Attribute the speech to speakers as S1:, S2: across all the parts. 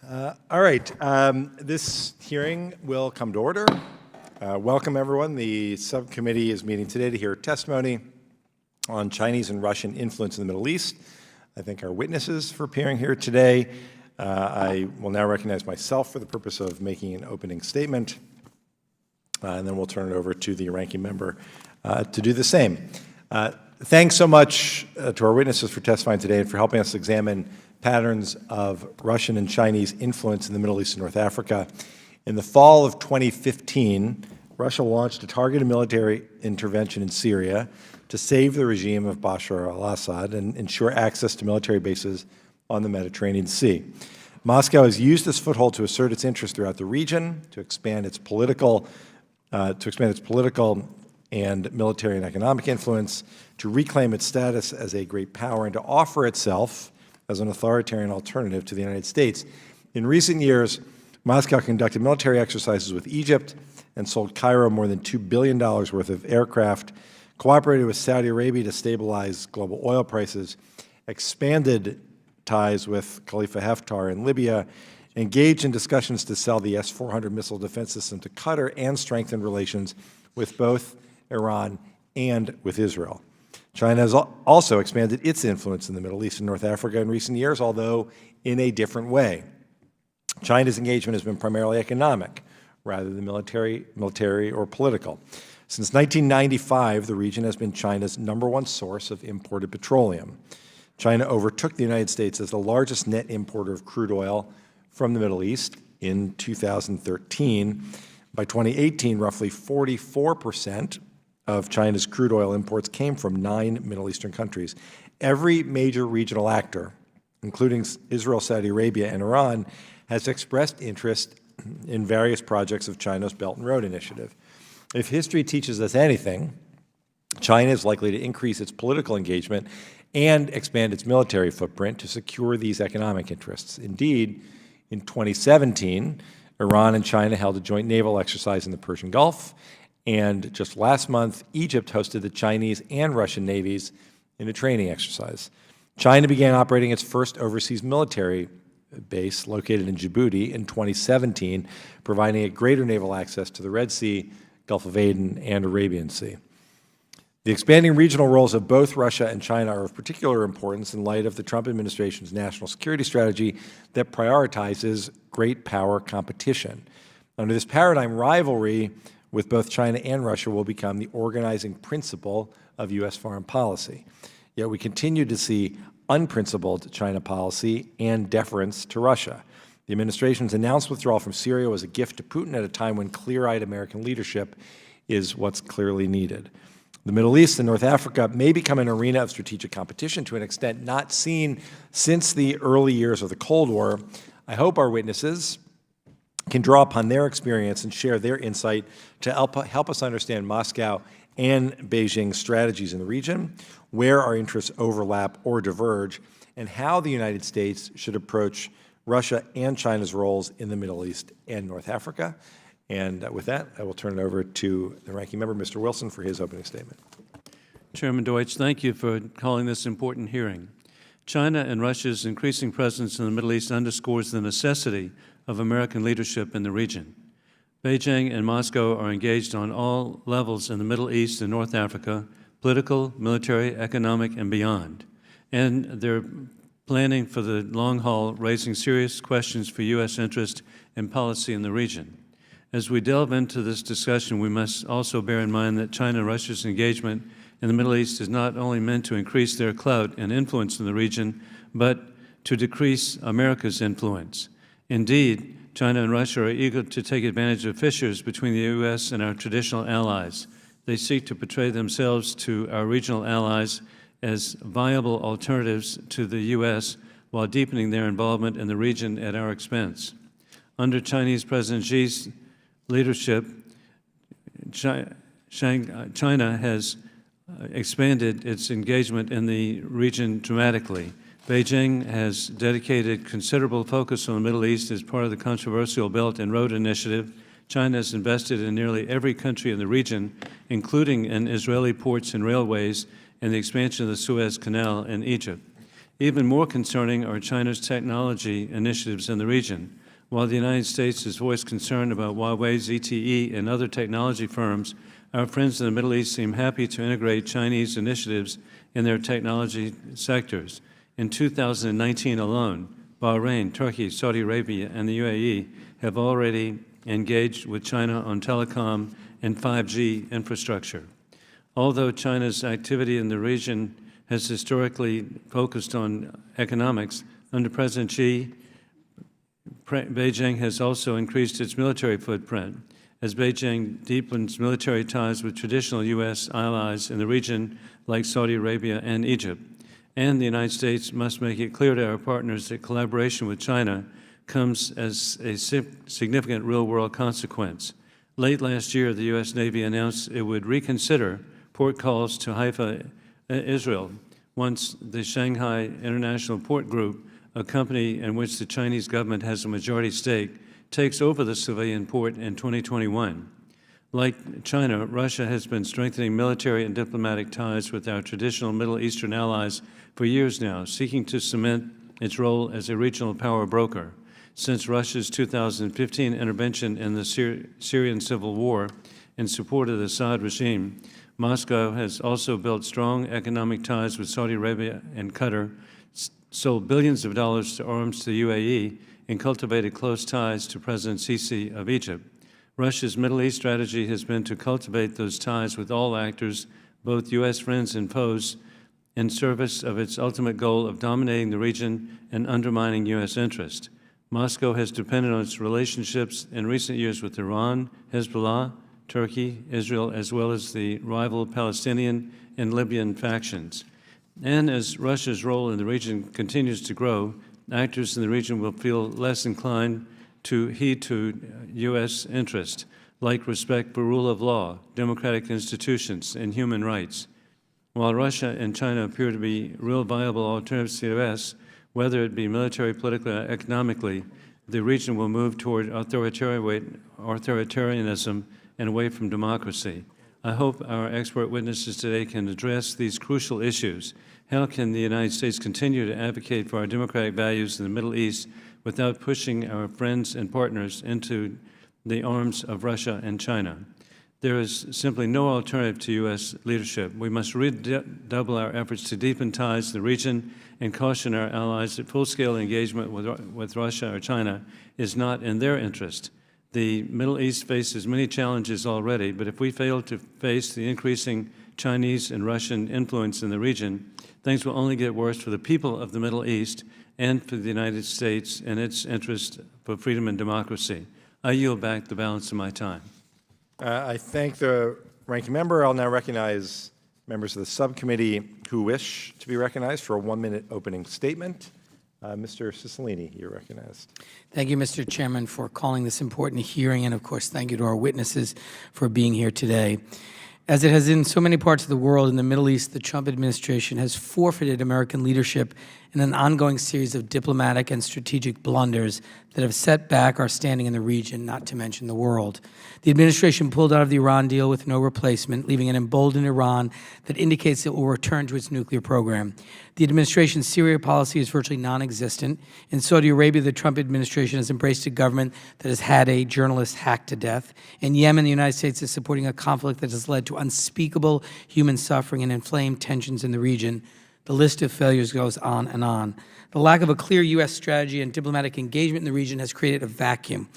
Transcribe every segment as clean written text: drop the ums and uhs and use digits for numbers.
S1: All right. This hearing will come to order. Welcome, everyone. The subcommittee is meeting today to hear testimony on Chinese and Russian influence in the Middle East. I thank our witnesses for appearing here today. I will now recognize myself for the purpose of making an opening statement, and then we'll turn it over to the ranking member to do the same. Thanks so much to our witnesses for testifying today and for helping us examine patterns of Russian and Chinese influence in the Middle East and North Africa. In the fall of 2015, Russia launched a targeted military intervention in Syria to save the regime of Bashar al-Assad and ensure access to military bases on the Mediterranean Sea. Moscow has used this foothold to assert its interest throughout the region, to expand its political and military and economic influence, to reclaim its status as a great power, and to offer itself as an authoritarian alternative to the United States. In recent years, Moscow conducted military exercises with Egypt and sold Cairo more than $2 billion worth of aircraft, cooperated with Saudi Arabia to stabilize global oil prices, expanded ties with Khalifa Haftar in Libya, engaged in discussions to sell the S-400 missile defense system to Qatar, and strengthened relations with both Iran and with Israel. China has also expanded its influence in the Middle East and North Africa in recent years, although in a different way. China's engagement has been primarily economic, rather than military or political. Since 1995, the region has been China's #1 source of imported petroleum. China overtook the United States as the largest net importer of crude oil from the Middle East in 2013. By 2018, roughly 44% of China's crude oil imports came from 9 Middle Eastern countries. Every major regional actor, including Israel, Saudi Arabia, and Iran, has expressed interest in various projects of China's Belt and Road Initiative. If history teaches us anything, China is likely to increase its political engagement and expand its military footprint to secure these economic interests. Indeed, in 2017, Iran and China held a joint naval exercise in the Persian Gulf, and just last month, Egypt hosted the Chinese and Russian navies in a training exercise. China began operating its first overseas military base located in Djibouti in 2017, providing a greater naval access to the Red Sea, Gulf of Aden, and Arabian Sea. The expanding regional roles of both Russia and China are of particular importance in light of the Trump administration's national security strategy that prioritizes great power competition. Under this paradigm, rivalry with both China and Russia will become the organizing principle of U.S. foreign policy. Yet we continue to see unprincipled China policy and deference to Russia. The administration's announced withdrawal from Syria was a gift to Putin at a time when clear-eyed American leadership is what's clearly needed. The Middle East and North Africa may become an arena of strategic competition to an extent not seen since the early years of the Cold War. I hope our witnesses can draw upon their experience and share their insight to help us understand Moscow and Beijing's strategies in the region, where our interests overlap or diverge, and how the United States should approach Russia and China's roles in the Middle East and North Africa. And with that, I will turn it over to the ranking member, Mr. Wilson, for his opening statement.
S2: Chairman Deutsch, thank you for calling this important hearing. China and Russia's increasing presence in the Middle East underscores the necessity of American leadership in the region. Beijing and Moscow are engaged on all levels in the Middle East and North Africa, political, military, economic, and beyond. And they're planning for the long haul, raising serious questions for U.S. interest and policy in the region. As we delve into this discussion, we must also bear in mind that China and Russia's engagement in the Middle East is not only meant to increase their clout and influence in the region, but to decrease America's influence. Indeed, China and Russia are eager to take advantage of fissures between the U.S. and our traditional allies. They seek to portray themselves to our regional allies as viable alternatives to the U.S. while deepening their involvement in the region at our expense. Under Chinese President Xi's leadership, China has expanded its engagement in the region dramatically. Beijing has dedicated considerable focus on the Middle East as part of the controversial Belt and Road Initiative. China has invested in nearly every country in the region, including in Israeli ports and railways and the expansion of the Suez Canal in Egypt. Even more concerning are China's technology initiatives in the region. While the United States has voiced concern about Huawei, ZTE, and other technology firms, our friends in the Middle East seem happy to integrate Chinese initiatives in their technology sectors. In 2019 alone, Bahrain, Turkey, Saudi Arabia, and the UAE have already engaged with China on telecom and 5G infrastructure. Although China's activity in the region has historically focused on economics, under President Xi, Beijing has also increased its military footprint. As Beijing deepens military ties with traditional U.S. allies in the region like Saudi Arabia and Egypt. And the United States must make it clear to our partners that collaboration with China comes as a significant real-world consequence. Late last year, the U.S. Navy announced it would reconsider port calls to Haifa, Israel, once the Shanghai International Port Group, a company in which the Chinese government has a majority stake, takes over the civilian port in 2021. Like China, Russia has been strengthening military and diplomatic ties with our traditional Middle Eastern allies for years now, seeking to cement its role as a regional power broker. Since Russia's 2015 intervention in the Syrian civil war in support of the Assad regime, Moscow has also built strong economic ties with Saudi Arabia and Qatar, sold billions of dollars to arms to the UAE, and cultivated close ties to President Sisi of Egypt. Russia's Middle East strategy has been to cultivate those ties with all actors, both U.S. friends and foes, in service of its ultimate goal of dominating the region and undermining U.S. interest. Moscow has depended on its relationships in recent years with Iran, Hezbollah, Turkey, Israel, as well as the rival Palestinian and Libyan factions. And as Russia's role in the region continues to grow, actors in the region will feel less inclined to heed to U.S. interest, like respect for rule of law, democratic institutions, and human rights. While Russia and China appear to be real viable alternatives to the U.S., whether it be military, politically, or economically, the region will move toward authoritarianism and away from democracy. I hope our expert witnesses today can address these crucial issues. How can the United States continue to advocate for our democratic values in the Middle East without pushing our friends and partners into the arms of Russia and China? There is simply no alternative to U.S. leadership. We must redouble our efforts to deepen ties in the region and caution our allies that full-scale engagement with Russia or China is not in their interest. The Middle East faces many challenges already, but if we fail to face the increasing Chinese and Russian influence in the region, things will only get worse for the people of the Middle East and for the United States and its interest for freedom and democracy. I yield back the balance of my time.
S1: I thank the ranking member. I'll now recognize members of the subcommittee who wish to be recognized for a 1-minute opening statement. Mr. Cicilline, you're recognized.
S3: Thank you, Mr. Chairman, for calling this important hearing, and of course, thank you to our witnesses for being here today. As it has in so many parts of the world, in the Middle East, the Trump administration has forfeited American leadership in an ongoing series of diplomatic and strategic blunders that have set back our standing in the region, not to mention the world. The administration pulled out of the Iran deal with no replacement, leaving an emboldened Iran that indicates it will return to its nuclear program. The administration's Syria policy is virtually non-existent. In Saudi Arabia, the Trump administration has embraced a government that has had a journalist hacked to death. In Yemen, the United States is supporting a conflict that has led to unspeakable human suffering and inflamed tensions in the region. The list of failures goes on and on. The lack of a clear U.S. strategy and diplomatic engagement in the region has created a vacuum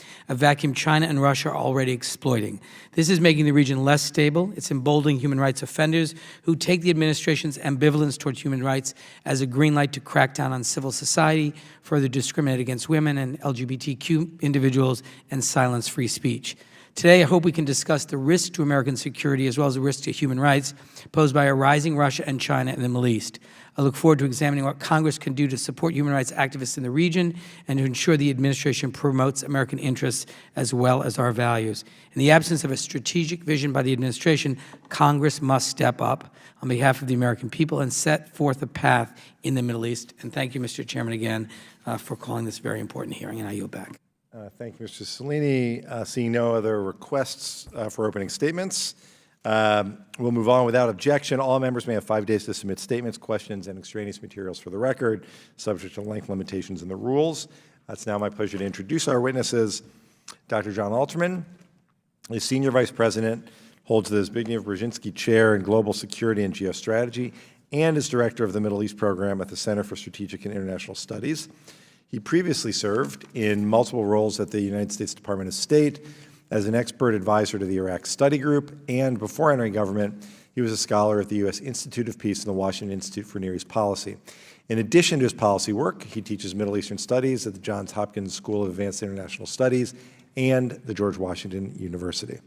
S3: China and Russia are already exploiting. This is making the region less stable. It's emboldening human rights offenders who take the administration's ambivalence towards human rights as a green light to crack down on civil society, further discriminate against women and LGBTQ individuals, and silence free speech. Today, I hope we can discuss the risk to American security as well as the risk to human rights posed by a rising Russia and China in the Middle East. I look forward to examining what Congress can do to support human rights activists in the region and to ensure the administration promotes American interests as well as our values. In the absence of a strategic vision by the administration, Congress must step up on behalf of the American people and set forth a path in the Middle East. And thank you, Mr. Chairman, again, for calling this very important hearing, and I yield back.
S1: Thank you, Mr. Cicilline. Seeing no other requests for opening statements, We'll move on without objection. All members may have 5 days to submit statements, questions, and extraneous materials for the record, subject to length limitations in the rules. It's now my pleasure to introduce our witnesses. Dr. John Alterman is Senior Vice President, holds the Zbigniew-Brzezinski Chair in Global Security and Geostrategy, and is Director of the Middle East Program at the Center for Strategic and International Studies. He previously served in multiple roles at the United States Department of State as an expert advisor to the Iraq Study Group, and before entering government, he was a scholar at the U.S. Institute of Peace and the Washington Institute for Near East Policy. In addition to his policy work, he teaches Middle Eastern Studies at the Johns Hopkins School of Advanced International Studies and the George Washington University.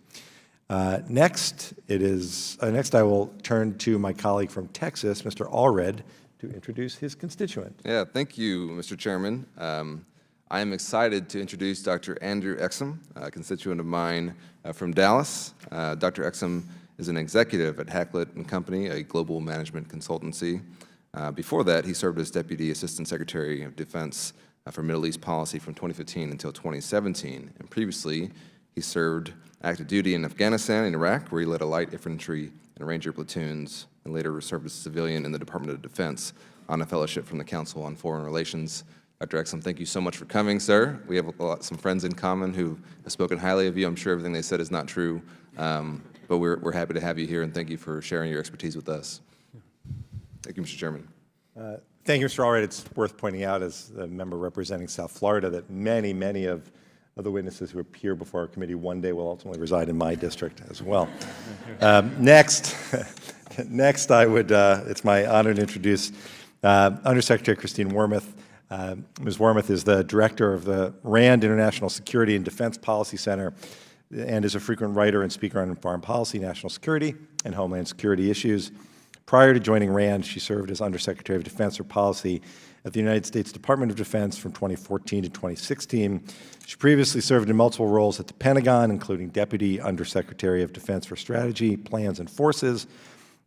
S1: Next I will turn to my colleague from Texas, Mr. Allred, to introduce his constituent.
S4: Yeah, thank you, Mr. Chairman. I am excited to introduce Dr. Andrew Exum, a constituent of mine from Dallas. Dr. Exum is an executive at Hackett & Company, a global management consultancy. Before that, he served as Deputy Assistant Secretary of Defense for Middle East Policy from 2015 until 2017. And previously, he served active duty in Afghanistan and Iraq, where he led a light infantry and ranger platoons, and later served as a civilian in the Department of Defense on a fellowship from the Council on Foreign Relations. Dr. Exum, thank you so much for coming, sir. We have some friends in common who have spoken highly of you. I'm sure everything they said is not true, but we're happy to have you here, and thank you for sharing your expertise with us. Thank you, Mr. Chairman.
S1: Thank you, Mr. Allred. It's worth pointing out, as a member representing South Florida, that many of the witnesses who appear before our committee one day will ultimately reside in my district as well. Next, it's my honor to introduce Undersecretary Christine Wormuth. Ms. Wormuth is the director of the RAND International Security and Defense Policy Center and is a frequent writer and speaker on foreign policy, national security, and homeland security issues. Prior to joining RAND, she served as Undersecretary of Defense for Policy at the United States Department of Defense from 2014 to 2016. She previously served in multiple roles at the Pentagon, including Deputy Undersecretary of Defense for Strategy, Plans, and Forces,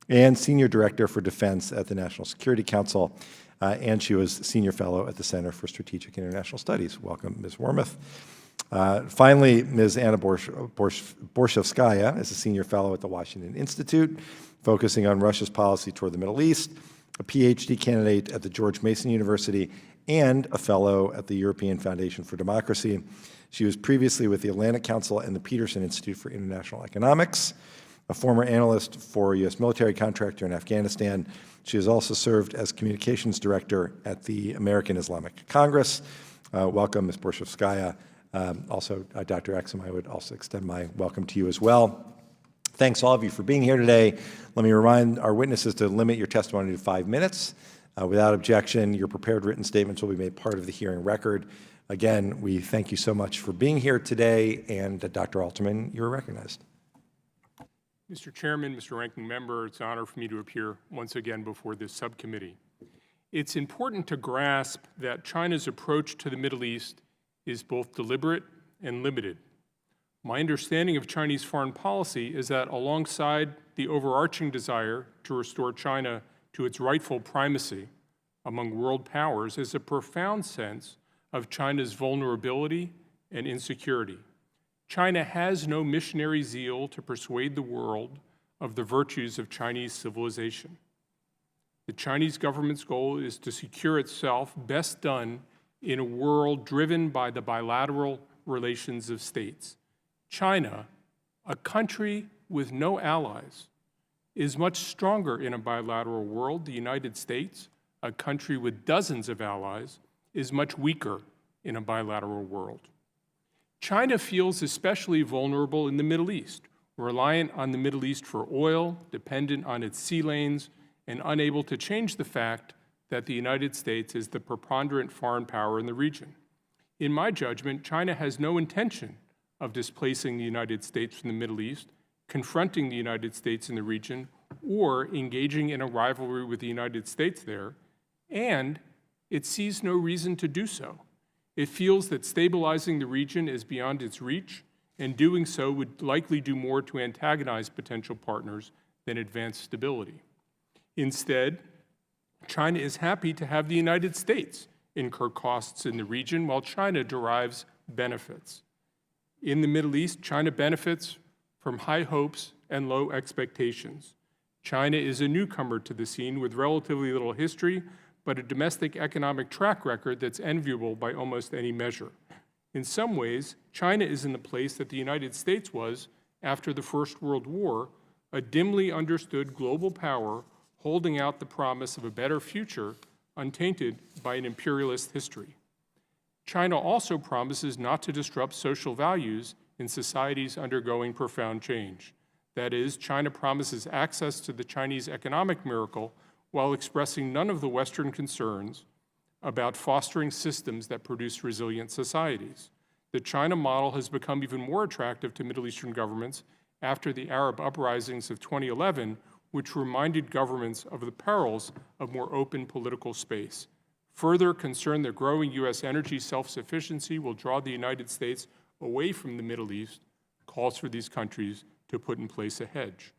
S1: and Senior Director for Defense at the National Security Council, and she was Senior Fellow at the Center for Strategic and International Studies. Welcome, Ms. Wormuth. Finally, Ms. Anna Borshevskaya is a Senior Fellow at the Washington Institute, focusing on Russia's policy toward the Middle East, a PhD candidate at the George Mason University, and a Fellow at the European Foundation for Democracy. She was previously with the Atlantic Council and the Peterson Institute for International Economics, a former analyst for a U.S. military contractor in Afghanistan. She has also served as communications director at the American Islamic Congress. Welcome, Ms. Borshevskaya. Also, Dr. Exum, I would also extend my welcome to you as well. Thanks all of you for being here today. Let me remind our witnesses to limit your testimony to 5 minutes. Without objection, your prepared written statements will be made part of the hearing record. Again, we thank you so much for being here today, and Dr. Alterman, you're recognized.
S5: Mr. Chairman, Mr. Ranking Member, it's an honor for me to appear once again before this subcommittee. It's important to grasp that China's approach to the Middle East is both deliberate and limited. My understanding of Chinese foreign policy is that alongside the overarching desire to restore China to its rightful primacy among world powers is a profound sense of China's vulnerability and insecurity. China has no missionary zeal to persuade the world of the virtues of Chinese civilization. The Chinese government's goal is to secure itself, best done in a world driven by the bilateral relations of states. China, a country with no allies, is much stronger in a bilateral world. The United States, a country with dozens of allies, is much weaker in a bilateral world. China feels especially vulnerable in the Middle East, reliant on the Middle East for oil, dependent on its sea lanes, and unable to change the fact that the United States is the preponderant foreign power in the region. In my judgment, China has no intention of displacing the United States from the Middle East, confronting the United States in the region, or engaging in a rivalry with the United States there, and it sees no reason to do so. It feels that stabilizing the region is beyond its reach, and doing so would likely do more to antagonize potential partners than advance stability. Instead, China is happy to have the United States incur costs in the region while China derives benefits. In the Middle East, China benefits from high hopes and low expectations. China is a newcomer to the scene with relatively little history, but a domestic economic track record that's enviable by almost any measure. In some ways, China is in the place that the United States was after the First World War, a dimly understood global power holding out the promise of a better future untainted by an imperialist history. China also promises not to disrupt social values in societies undergoing profound change. That is, China promises access to the Chinese economic miracle while expressing none of the Western concerns about fostering systems that produce resilient societies. The China model has become even more attractive to Middle Eastern governments after the Arab uprisings of 2011, which reminded governments of the perils of more open political space. Further, concern that growing U.S. energy self-sufficiency will draw the United States away from the Middle East calls for these countries to put in place a hedge.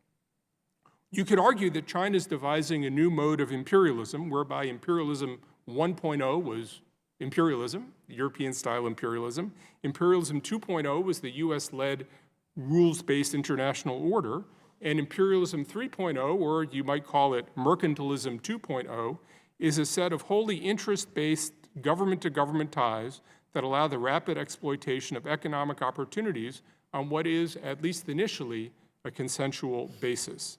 S5: You could argue that China is devising a new mode of imperialism, whereby imperialism 1.0 was imperialism, European-style imperialism. Imperialism 2.0 was the U.S.-led rules-based international order, and imperialism 3.0, or you might call it mercantilism 2.0, is a set of wholly interest-based government-to-government ties that allow the rapid exploitation of economic opportunities on what is, at least initially, a consensual basis.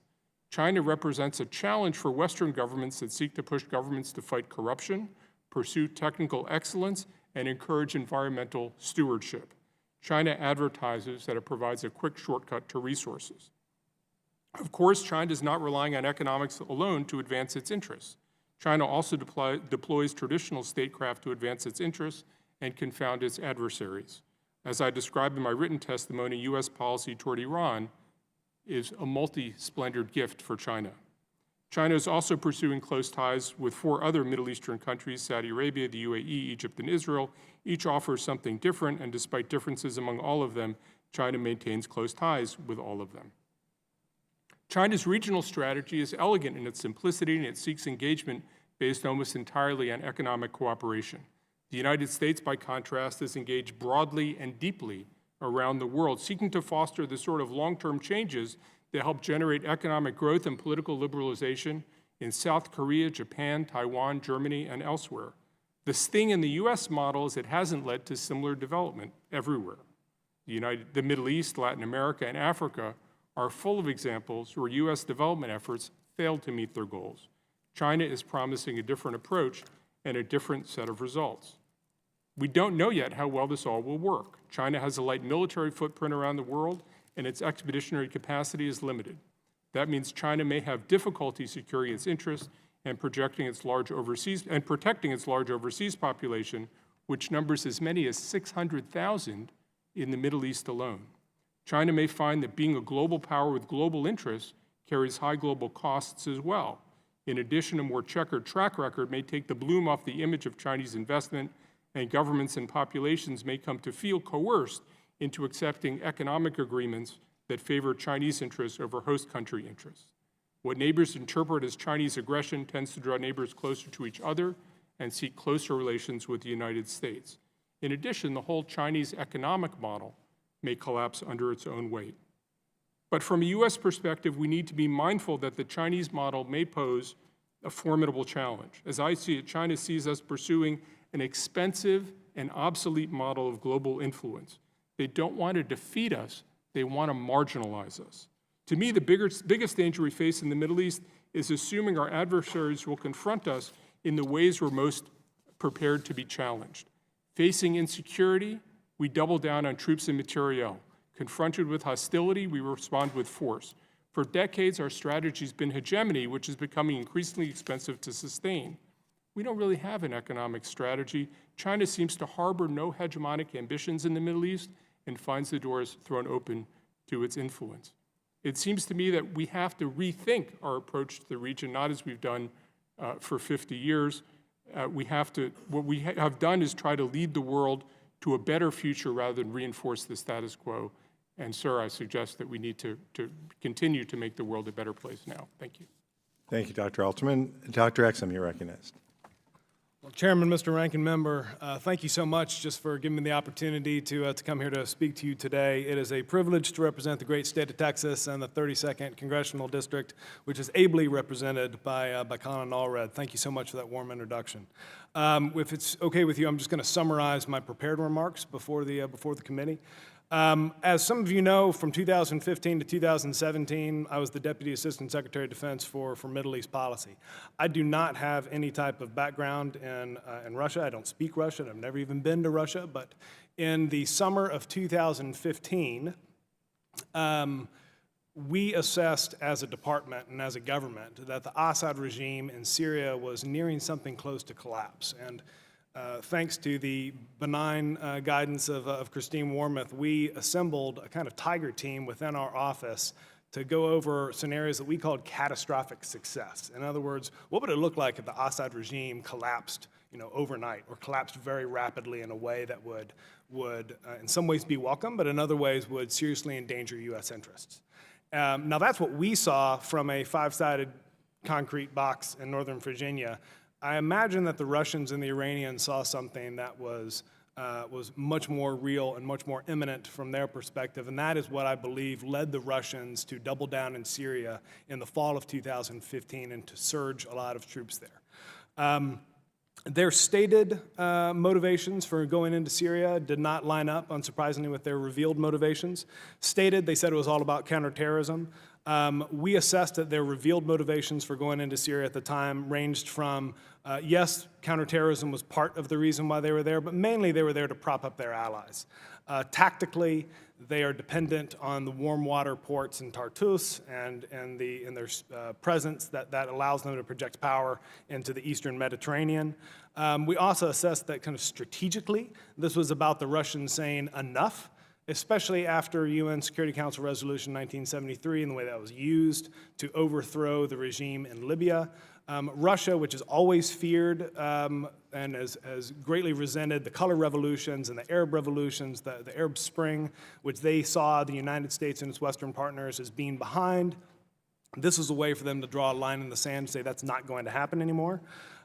S5: China represents a challenge for Western governments that seek to push governments to fight corruption, pursue technical excellence, and encourage environmental stewardship. China advertises that it provides a quick shortcut to resources. Of course, China is not relying on economics alone to advance its interests. China also deploys traditional statecraft to advance its interests and confound its adversaries. As I described in my written testimony, U.S. policy toward Iran is a multi-splendored gift for China. China is also pursuing close ties with 4 other Middle Eastern countries, Saudi Arabia, the UAE, Egypt, and Israel. Each offers something different, and despite differences among all of them, China maintains close ties with all of them. China's regional strategy is elegant in its simplicity, and it seeks engagement based almost entirely on economic cooperation. The United States, by contrast, is engaged broadly and deeply around the world, seeking to foster the sort of long-term changes that help generate economic growth and political liberalization in South Korea, Japan, Taiwan, Germany, and elsewhere. The sting in the U.S. model is it hasn't led to similar development everywhere. The Middle East, Latin America, and Africa are full of examples where U.S. development efforts failed to meet their goals. China is promising a different approach and a different set of results. We don't know yet how well this all will work. China has a light military footprint around the world, and its expeditionary capacity is limited. That means China may have difficulty securing its interests and protecting its large overseas population, which numbers as many as 600,000 in the Middle East alone. China may find that being a global power with global interests carries high global costs as well. In addition, a more checkered track record may take the bloom off the image of Chinese investment, and governments and populations may come to feel coerced into accepting economic agreements that favor Chinese interests over host country interests. What neighbors interpret as Chinese aggression tends to draw neighbors closer to each other and seek closer relations with the United States. In addition, the whole Chinese economic model may collapse under its own weight. But from a U.S. perspective, we need to be mindful that the Chinese model may pose a formidable challenge. As I see it, China sees us pursuing an expensive and obsolete model of global influence. They don't want to defeat us, they want to marginalize us. To me, the biggest danger we face in the Middle East is assuming our adversaries will confront us in the ways we're most prepared to be challenged. Facing insecurity, we double down on troops and materiel. Confronted with hostility, we respond with force. For decades, our strategy has been hegemony, which is becoming increasingly expensive to sustain. We don't really have an economic strategy. China seems to harbor no hegemonic ambitions in the Middle East and finds the doors thrown open to its influence. It seems to me that we have to rethink our approach to the region, not as we've done for 50 years. What we have done is try to lead the world to a better future rather than reinforce the status quo. And, sir, I suggest that we need to continue to make the world a better place now. Thank you.
S1: Thank you, Dr. Alterman. Dr. Exum, you're recognized.
S6: Chairman, Mr. Ranking Member, thank you so much just for giving me the opportunity to come here to speak to you today. It is a privilege to represent the great state of Texas and the 32nd Congressional District, which is ably represented by Colin Allred. Thank you so much for that warm introduction. If it's okay with you, I'm just going to summarize my prepared remarks before the committee. As some of you know, from 2015 to 2017, I was the Deputy Assistant Secretary of Defense for Middle East policy. I do not have any type of background in Russia. I don't speak Russian. I've never even been to Russia. But in the summer of 2015, we assessed as a department and as a government that the Assad regime in Syria was nearing something close to collapse. And thanks to the benign guidance of Christine Wormuth, we assembled a kind of tiger team within our office to go over scenarios that we called catastrophic success. In other words, what would it look like if the Assad regime collapsed, overnight, or collapsed very rapidly in a way that would in some ways be welcome, but in other ways would seriously endanger U.S. interests. Now that's what we saw from a five-sided concrete box in Northern Virginia. I imagine that the Russians and the Iranians saw something that was much more real and much more imminent from their perspective, and that is what I believe led the Russians to double down in Syria in the fall of 2015 and to surge a lot of troops there. Their stated motivations for going into Syria did not line up, unsurprisingly, with their revealed motivations. Stated, they said it was all about counterterrorism. We assessed that their revealed motivations for going into Syria at the time ranged from, yes, counterterrorism was part of the reason why they were there, but mainly they were there to prop up their allies. Tactically, they are dependent on the warm water ports in Tartus and their presence that allows them to project power into the eastern Mediterranean. We also assessed that kind of strategically, this was about the Russians saying enough, especially after UN Security Council Resolution 1973 and the way that was used to overthrow the regime in Libya. Russia, which has always feared and has greatly resented the color revolutions and the Arab revolutions, the Arab Spring, which they saw the United States and its Western partners as being behind. This was a way for them to draw a line in the sand and say that's not going to happen anymore.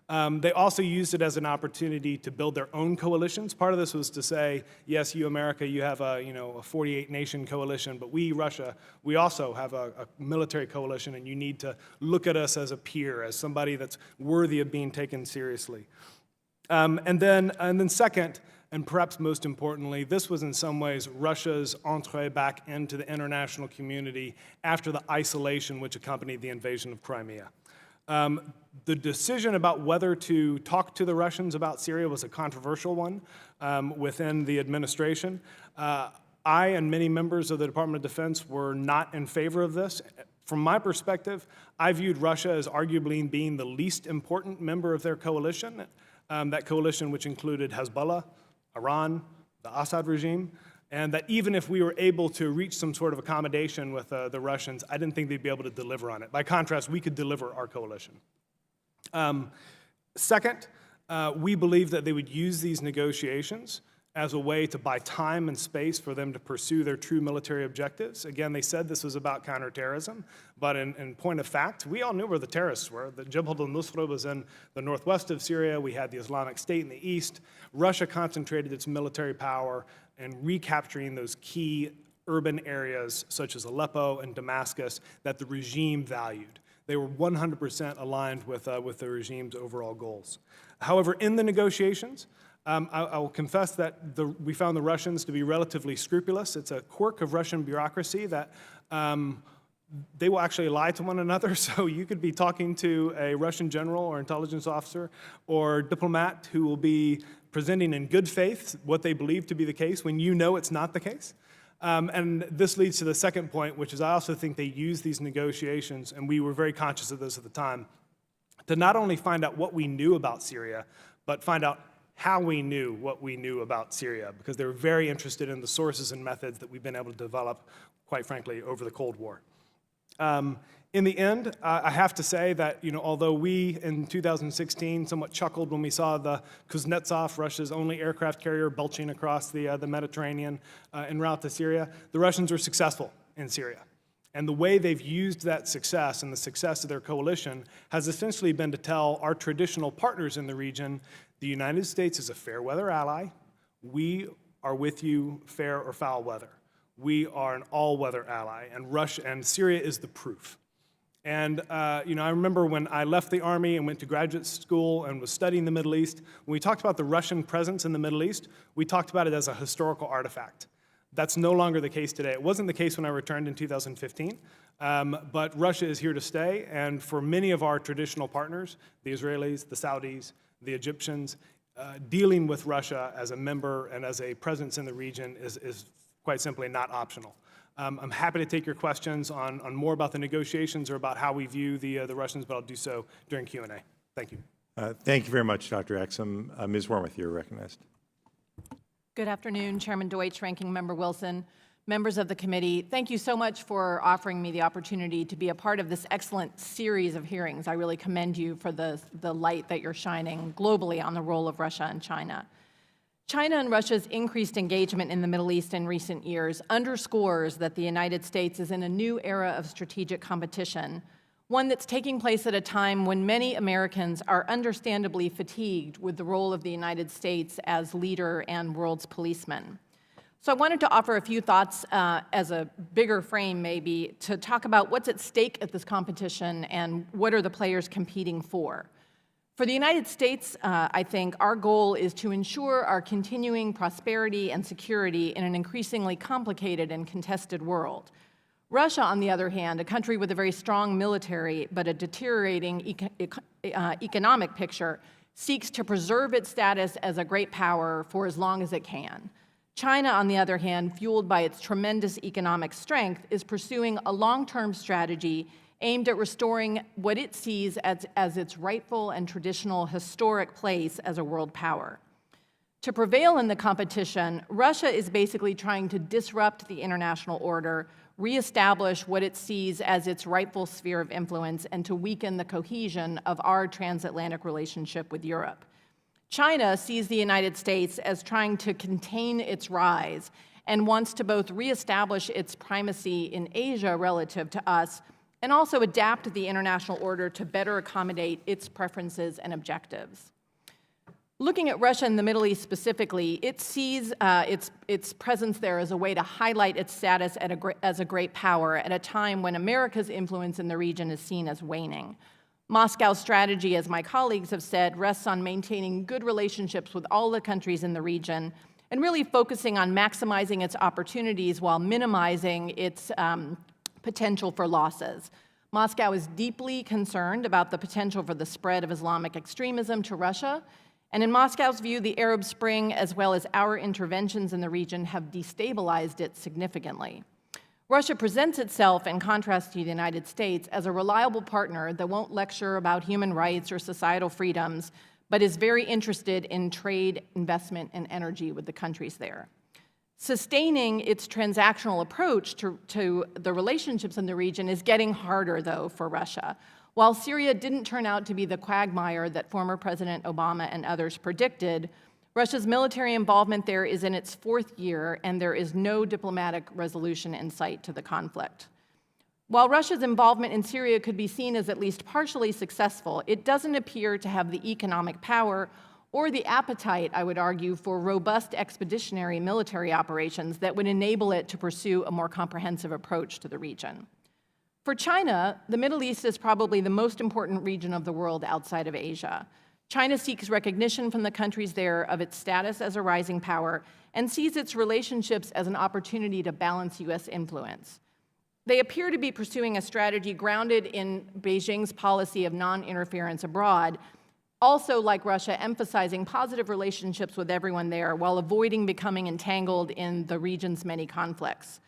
S6: They also used it as an opportunity to build their own coalitions. Part of this was to say, yes, you, America, you have a 48-nation coalition, but we, Russia, we also have a military coalition, and you need to look at us as a peer, as somebody that's worthy of being taken seriously. And then second, and perhaps most importantly, this was in some ways Russia's entree back into the international community after the isolation which accompanied the invasion of Crimea. The decision about whether to talk to the Russians about Syria was a controversial one within the administration. I and many members of the Department of Defense were not in favor of this. From my perspective, I viewed Russia as arguably being the least important member of their coalition, that coalition which included Hezbollah, Iran, the Assad regime, and that even if we were able to reach some sort of accommodation with the Russians, I didn't think they'd be able to deliver on it. By contrast, we could deliver our coalition. Second, we believe that they would use these negotiations as a way to buy time and space for them to pursue their true military objectives. Again, they said this was about counterterrorism, but in point of fact, we all knew where the terrorists were. The Jabhat al-Nusra was in the northwest of Syria. We had the Islamic State in the east. Russia concentrated its military power in recapturing those key urban areas such as Aleppo and Damascus that the regime valued. They were 100% aligned with the regime's overall goals. However, in the negotiations, I will confess that we found the Russians to be relatively scrupulous. It's a quirk of Russian bureaucracy that they will actually lie to one another. So you could be talking to a Russian general or intelligence officer or diplomat who will be presenting in good faith what they believe to be the case when you know it's not the case. And this leads to the second point, which is I also think they use these negotiations, and we were very conscious of this at the time, to not only find out what we knew about Syria, but find out how we knew what we knew about Syria, because they were very interested in the sources and methods that we've been able to develop, quite frankly, over the Cold War. In the end, I have to say that, although we in 2016 somewhat chuckled when we saw the Kuznetsov, Russia's only aircraft carrier, belching across the Mediterranean en route to Syria, the Russians were successful in Syria. And the way they've used that success and the success of their coalition has essentially been to tell our traditional partners in the region, the United States is a fair weather ally. We are with you fair or foul weather. We are an all-weather ally, and Russia and Syria is the proof. And I remember when I left the Army and went to graduate school and was studying the Middle East, when we talked about the Russian presence in the Middle East, we talked about it as a historical artifact. That's no longer the case today. It wasn't the case when I returned in 2015, but Russia is here to stay, and for many of our traditional partners, the Israelis, the Saudis, the Egyptians, dealing with Russia as a member and as a presence in the region is quite simply not optional. I'm happy to take your questions on more about the negotiations or about how we view the Russians, but I'll do so during Q&A. Thank you.
S1: Thank you very much, Dr. Exum. Ms. Wormuth, you're recognized.
S7: Good afternoon, Chairman Deutsch, Ranking Member Wilson, members of the committee. Thank you so much for offering me the opportunity to be a part of this excellent series of hearings. I really commend you for the light that you're shining globally on the role of Russia and China. China and Russia's increased engagement in the Middle East in recent years underscores that the United States is in a new era of strategic competition, one that's taking place at a time when many Americans are understandably fatigued with the role of the United States as leader and world's policeman. So I wanted to offer a few thoughts as a bigger frame, maybe, to talk about what's at stake at this competition and what are the players competing for. For the United States, I think our goal is to ensure our continuing prosperity and security in an increasingly complicated and contested world. Russia, on the other hand, a country with a very strong military but a deteriorating economic picture, seeks to preserve its status as a great power for as long as it can. China, on the other hand, fueled by its tremendous economic strength, is pursuing a long-term strategy aimed at restoring what it sees as its rightful and traditional historic place as a world power. To prevail in the competition, Russia is basically trying to disrupt the international order, reestablish what it sees as its rightful sphere of influence, and to weaken the cohesion of our transatlantic relationship with Europe. China sees the United States as trying to contain its rise and wants to both reestablish its primacy in Asia relative to us and also adapt the international order to better accommodate its preferences and objectives. Looking at Russia and the Middle East specifically, it sees its presence there as a way to highlight its status as a great power at a time when America's influence in the region is seen as waning. Moscow's strategy, as my colleagues have said, rests on maintaining good relationships with all the countries in the region and really focusing on maximizing its opportunities while minimizing its potential for losses. Moscow is deeply concerned about the potential for the spread of Islamic extremism to Russia, and in Moscow's view, the Arab Spring, as well as our interventions in the region, have destabilized it significantly. Russia presents itself, in contrast to the United States, as a reliable partner that won't lecture about human rights or societal freedoms, but is very interested in trade, investment, and energy with the countries there. Sustaining its transactional approach to the relationships in the region is getting harder, though, for Russia. While Syria didn't turn out to be the quagmire that former President Obama and others predicted, Russia's military involvement there is in its fourth year, and there is no diplomatic resolution in sight to the conflict. While Russia's involvement in Syria could be seen as at least partially successful, it doesn't appear to have the economic power or the appetite, I would argue, for robust expeditionary military operations that would enable it to pursue a more comprehensive approach to the region. For China, the Middle East is probably the most important region of the world outside of Asia. China seeks recognition from the countries there of its status as a rising power and sees its relationships as an opportunity to balance U.S. influence. They appear to be pursuing a strategy grounded in Beijing's policy of non-interference abroad, also, like Russia, emphasizing positive relationships with everyone there while avoiding becoming entangled in the region's many conflicts.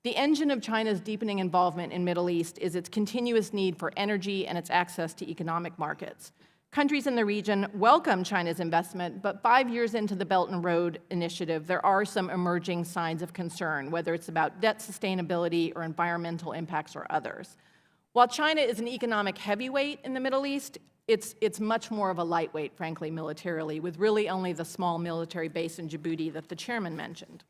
S7: The engine of China's deepening involvement in Middle East is its continuous need for energy and its access to economic markets. Countries in the region welcome China's investment, but 5 years into the Belt and Road Initiative, there are some emerging signs of concern, whether it's about debt sustainability or environmental impacts or others. While China is an economic heavyweight in the Middle East, it's much more of a lightweight, frankly, militarily, with really only the small military base in Djibouti that the chairman mentioned.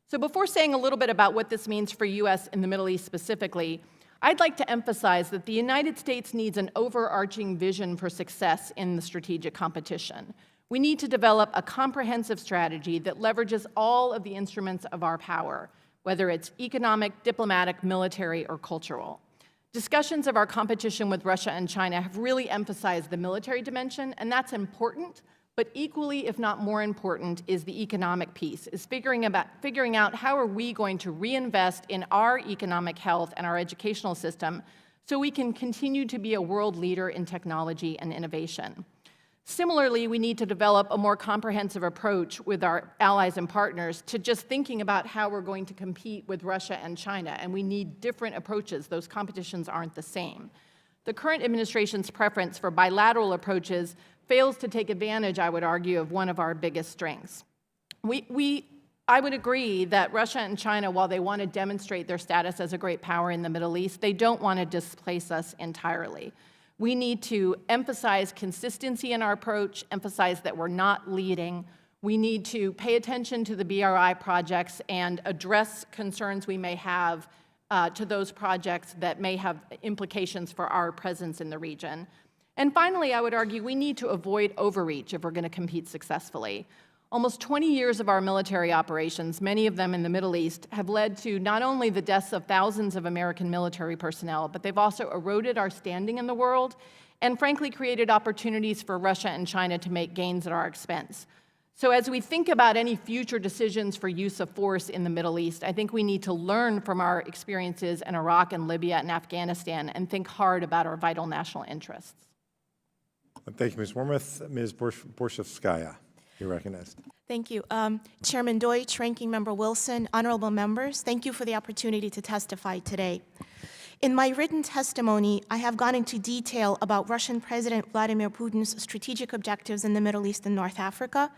S7: So before saying a little bit about what this means for U.S. in the Middle East specifically, I'd like to emphasize that the United States needs an overarching vision for success in the strategic competition. We need to develop a comprehensive strategy that leverages all of the instruments of our power, whether it's economic, diplomatic, military, or cultural. Discussions of our competition with Russia and China have really emphasized the military dimension, and that's important, but equally, if not more important, is the economic piece, is figuring out how are we going to reinvest in our economic health and our educational system so we can continue to be a world leader in technology and innovation. Similarly, we need to develop a more comprehensive approach with our allies and partners to just thinking about how we're going to compete with Russia and China, and we need different approaches. Those competitions aren't the same. The current administration's preference for bilateral approaches fails to take advantage, I would argue, of one of our biggest strengths. I would agree that Russia and China, while they want to demonstrate their status as a great power in the Middle East, they don't want to displace us entirely. We need to emphasize consistency in our approach, emphasize that we're not leading. We need to pay attention to the BRI projects and address concerns we may have to those projects that may have implications for our presence in the region. And finally, I would argue we need to avoid overreach if we're going to compete successfully. Almost 20 years of our military operations, many of them in the Middle East, have led to not only the deaths of thousands of American military personnel, but they've also eroded our standing in the world and frankly created opportunities for Russia and China to make gains at our expense. So as we think about any future decisions for use of force in the Middle East, I think we need to learn from our experiences in Iraq and Libya and Afghanistan and think hard about our vital national interests.
S1: Thank you, Ms. Wormuth. Ms. Borshevskaya, you're recognized.
S8: Thank you. Chairman Deutsch, Ranking Member Wilson, honorable members, thank you for the opportunity to testify today. In my written testimony, I have gone into detail about Russian President Vladimir Putin's strategic objectives in the Middle East and North Africa,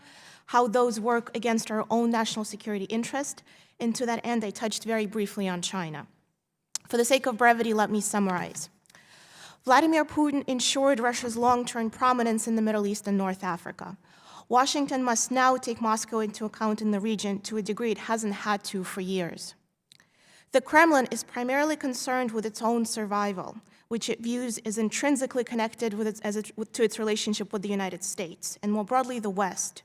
S8: how those work against our own national security interest, and to that end, I touched very briefly on China. For the sake of brevity, let me summarize. Vladimir Putin ensured Russia's long-term prominence in the Middle East and North Africa. Washington must now take Moscow into account in the region to a degree it hasn't had to for years. The Kremlin is primarily concerned with its own survival, which it views as intrinsically connected to its relationship with the United States, and more broadly the West,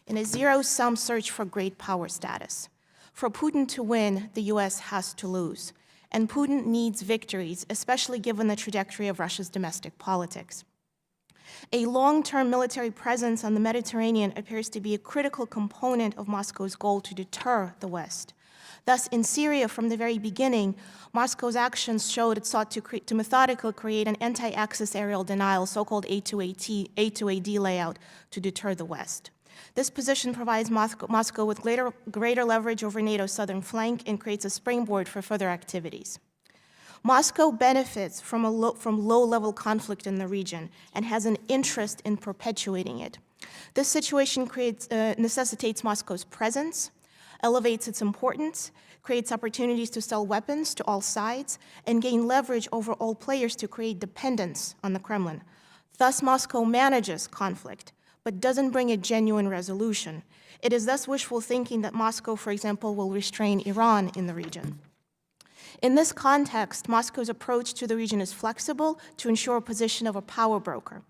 S8: in a zero-sum search for great power status. For Putin to win, the US has to lose. And Putin needs victories, especially given the trajectory of Russia's domestic politics. A long-term military presence on the Mediterranean appears to be a critical component of Moscow's goal to deter the West. Thus, in Syria, from the very beginning, Moscow's actions showed it sought to methodically create an anti-Axis aerial denial, so-called A2AD layout, to deter the West. This position provides Moscow with greater leverage over NATO's southern flank and creates a springboard for further activities. Moscow benefits from low-level conflict in the region and has an interest in perpetuating it. This situation necessitates Moscow's presence, elevates its importance, creates opportunities to sell weapons to all sides, and gain leverage over all players to create dependence on the Kremlin. Thus, Moscow manages conflict, but doesn't bring a genuine resolution. It is thus wishful thinking that Moscow, for example, will restrain Iran in the region. In this context, Moscow's approach to the region is flexible to ensure a position of a power broker.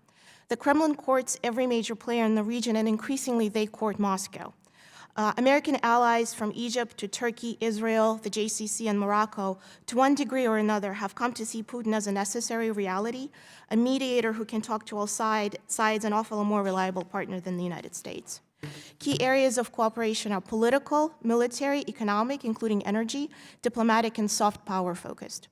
S8: The Kremlin courts every major player in the region, and increasingly they court Moscow. American allies from Egypt to Turkey, Israel, the JCC, and Morocco, to one degree or another, have come to see Putin as a necessary reality, a mediator who can talk to all sides and offer a more reliable partner than the United States. Key areas of cooperation are political, military, economic, including energy, diplomatic, and soft power focused.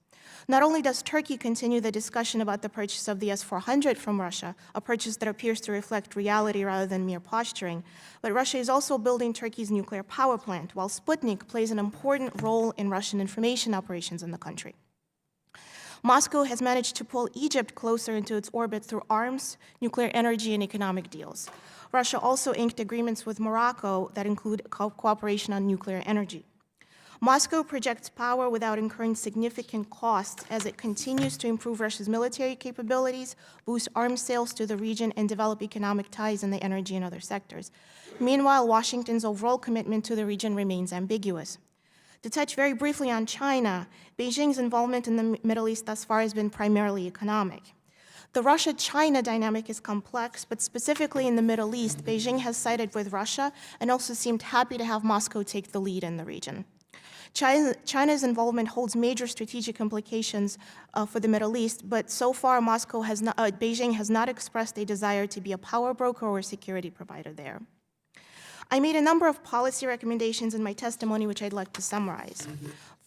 S8: Not only does Turkey continue the discussion about the purchase of the S-400 from Russia, a purchase that appears to reflect reality rather than mere posturing, but Russia is also building Turkey's nuclear power plant, while Sputnik plays an important role in Russian information operations in the country. Moscow has managed to pull Egypt closer into its orbit through arms, nuclear energy, and economic deals. Russia also inked agreements with Morocco that include cooperation on nuclear energy. Moscow projects power without incurring significant costs as it continues to improve Russia's military capabilities, boost arms sales to the region, and develop economic ties in the energy and other sectors. Meanwhile, Washington's overall commitment to the region remains ambiguous. To touch very briefly on China, Beijing's involvement in the Middle East thus far has been primarily economic. The Russia-China dynamic is complex, but specifically in the Middle East, Beijing has sided with Russia and also seemed happy to have Moscow take the lead in the region. China's involvement holds major strategic implications for the Middle East, but so far Beijing has not expressed a desire to be a power broker or a security provider there. I made a number of policy recommendations in my testimony, which I'd like to summarize.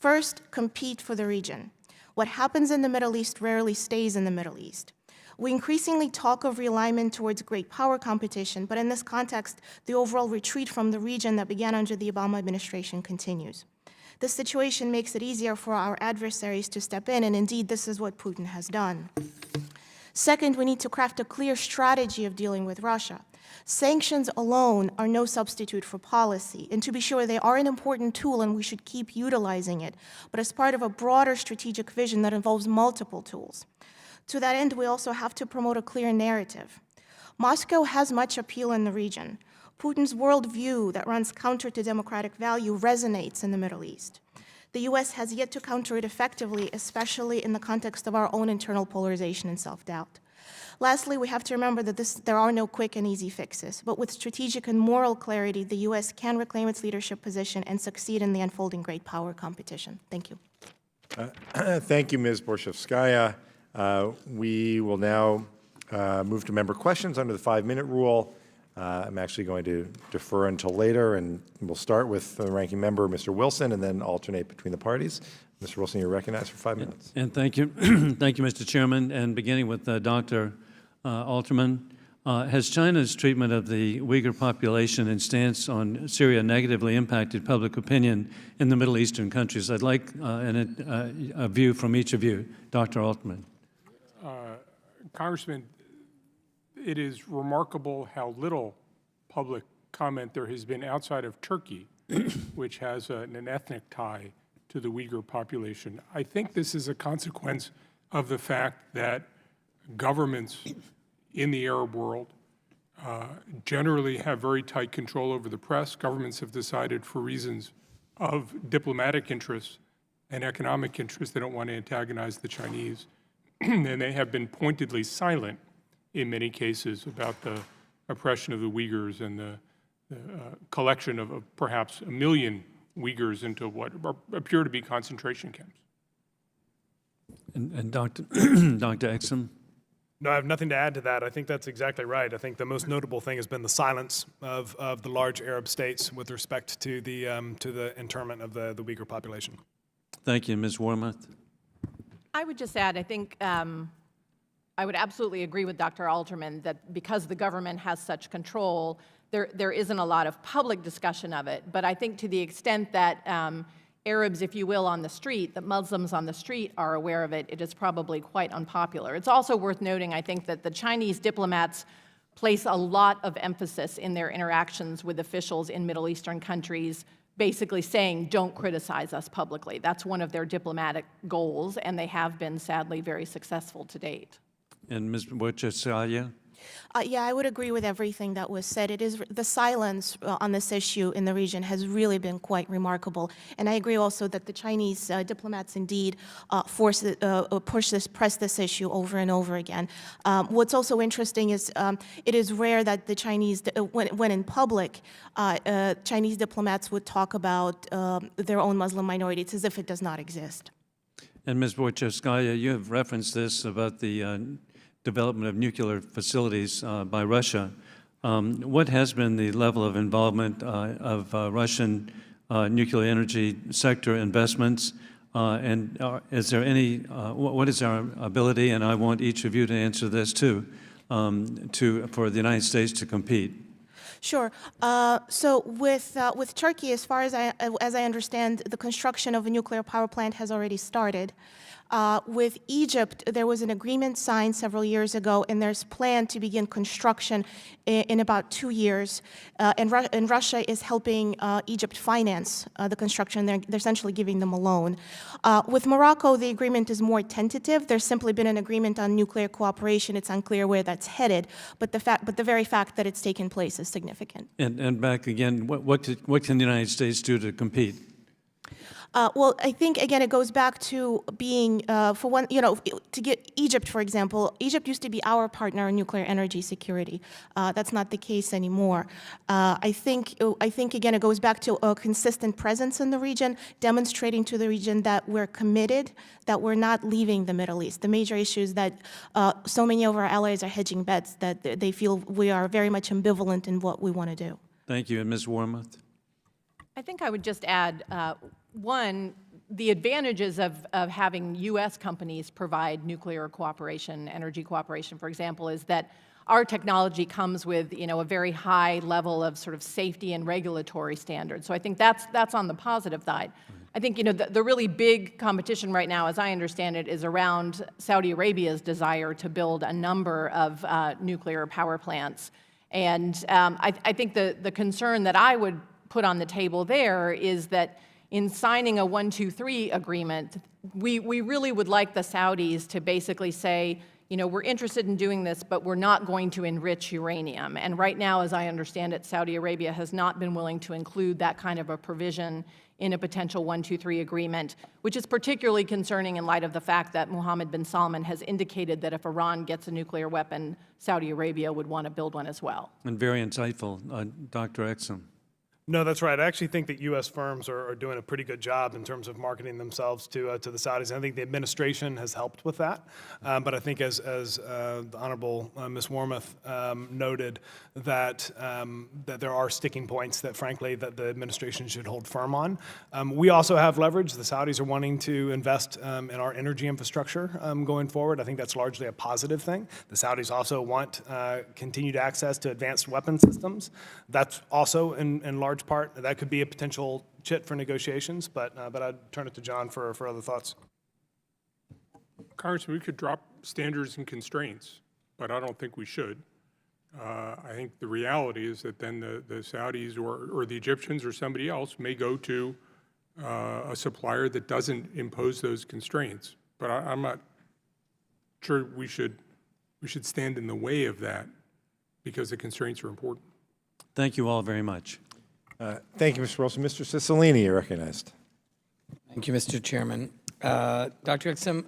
S8: First, compete for the region. What happens in the Middle East rarely stays in the Middle East. We increasingly talk of realignment towards great power competition, but in this context, the overall retreat from the region that began under the Obama administration continues. This situation makes it easier for our adversaries to step in, and indeed, this is what Putin has done. Second, we need to craft a clear strategy of dealing with Russia. Sanctions alone are no substitute for policy, and to be sure, they are an important tool and we should keep utilizing it, but as part of a broader strategic vision that involves multiple tools. To that end, we also have to promote a clear narrative. Moscow has much appeal in the region. Putin's worldview that runs counter to democratic value resonates in the Middle East. The U.S. has yet to counter it effectively, especially in the context of our own internal polarization and self-doubt. Lastly, we have to remember that there are no quick and easy fixes, but with strategic and moral clarity, the U.S. can reclaim its leadership position and succeed in the unfolding great power competition. Thank you.
S1: Thank you, Ms. Borshevskaya. We will now move to member questions under the 5-minute rule. I'm actually going to defer until later, and we'll start with the ranking member, Mr. Wilson, and then alternate between the parties. Mr. Wilson, you're recognized for 5 minutes.
S2: And thank you. Thank you, Mr. Chairman. And beginning with Dr. Alterman, has China's treatment of the Uyghur population and stance on Syria negatively impacted public opinion in the Middle Eastern countries? I'd like a view from each of you. Dr. Alterman.
S5: Congressman, it is remarkable how little public comment there has been outside of Turkey, which has an ethnic tie to the Uyghur population. I think this is a consequence of the fact that governments in the Arab world generally have very tight control over the press. Governments have decided for reasons of diplomatic interests and economic interests, they don't want to antagonize the Chinese, and they have been pointedly silent in many cases about the oppression of the Uyghurs and the collection of perhaps 1 million Uyghurs into what appear to be concentration camps.
S2: And Dr. Exum?
S6: No, I have nothing to add to that. I think that's exactly right. I think the most notable thing has been the silence of the large Arab states with respect to the internment of the Uyghur population.
S2: Thank you. Ms. Wormuth?
S7: I would just add, I think I would absolutely agree with Dr. Alterman that because the government has such control, there isn't a lot of public discussion of it. But I think to the extent that Arabs, if you will, on the street, that Muslims on the street are aware of it, it is probably quite unpopular. It's also worth noting, I think, that the Chinese diplomats place a lot of emphasis in their interactions with officials in Middle Eastern countries, basically saying, don't criticize us publicly. That's one of their diplomatic goals, and they have been, sadly, very successful to date.
S2: And Ms. Borchesaya?
S8: Yeah, I would agree with everything that was said. It is the silence on this issue in the region has really been quite remarkable, and I agree also that the Chinese diplomats indeed press this issue over and over again. What's also interesting is it is rare that the Chinese, when in public, Chinese diplomats would talk about their own Muslim minority. It's as if it does not exist.
S2: And Ms. Borcheskaya, you have referenced this about the development of nuclear facilities by Russia. What has been the level of involvement of Russian nuclear energy sector investments? And is there any, what is our ability, and I want each of you to answer this too, for the United States to compete?
S8: Sure. So with Turkey, as far as I understand, the construction of a nuclear power plant has already started. With Egypt, there was an agreement signed several years ago, and there's plan to begin construction in about 2 years. And Russia is helping Egypt finance the construction. They're essentially giving them a loan. With Morocco, the agreement is more tentative. There's simply been an agreement on nuclear cooperation. It's unclear where that's headed, but the very fact that it's taken place is significant.
S2: And back again, what can the United States do to compete?
S8: Well, I think, again, it goes back to being, for one, to get Egypt, for example. Egypt used to be our partner in nuclear energy security. That's not the case anymore. I think, again, it goes back to a consistent presence in the region, demonstrating to the region that we're committed, that we're not leaving the Middle East. The major issue is that so many of our allies are hedging bets, that they feel we are very much ambivalent in what we want to do.
S2: Thank you. And Ms. Wormuth?
S7: I think I would just add, one, the advantages of having U.S. companies provide nuclear cooperation, energy cooperation, for example, is that our technology comes with, a very high level of sort of safety and regulatory standards. So I think that's on the positive side. I think, the really big competition right now, as I understand it, is around Saudi Arabia's desire to build a number of nuclear power plants. And I think the concern that I would put on the table there is that in signing a 1-2-3 agreement, we really would like the Saudis to basically say, we're interested in doing this, but we're not going to enrich uranium. And right now, as I understand it, Saudi Arabia has not been willing to include that kind of a provision in a potential 1-2-3 agreement, which is particularly concerning in light of the fact that Mohammed bin Salman has indicated that if Iran gets a nuclear weapon, Saudi Arabia would want to build one as well.
S2: And very insightful. Dr. Exum.
S6: No, that's right. I actually think that U.S. firms are doing a pretty good job in terms of marketing themselves to the Saudis. And I think the administration has helped with that. But I think as the Honorable Ms. Wormuth noted, that there are sticking points that, frankly, that the administration should hold firm on. We also have leverage. The Saudis are wanting to invest in our energy infrastructure going forward. I think that's largely a positive thing. The Saudis also want continued access to advanced weapon systems. That's also in large part, that could be a potential chit for negotiations, but I'd turn it to John for other thoughts.
S5: Congressman, we could drop standards and constraints, but I don't think we should. I think the reality is that then the Saudis or the Egyptians or somebody else may go to a supplier that doesn't impose those constraints. But I'm not sure we should stand in the way of that because the constraints are important.
S2: Thank you all very much.
S1: Thank you, Mr. Wilson. Mr. Cicilline, you're recognized.
S3: Thank you, Mr. Chairman. Dr. Exum,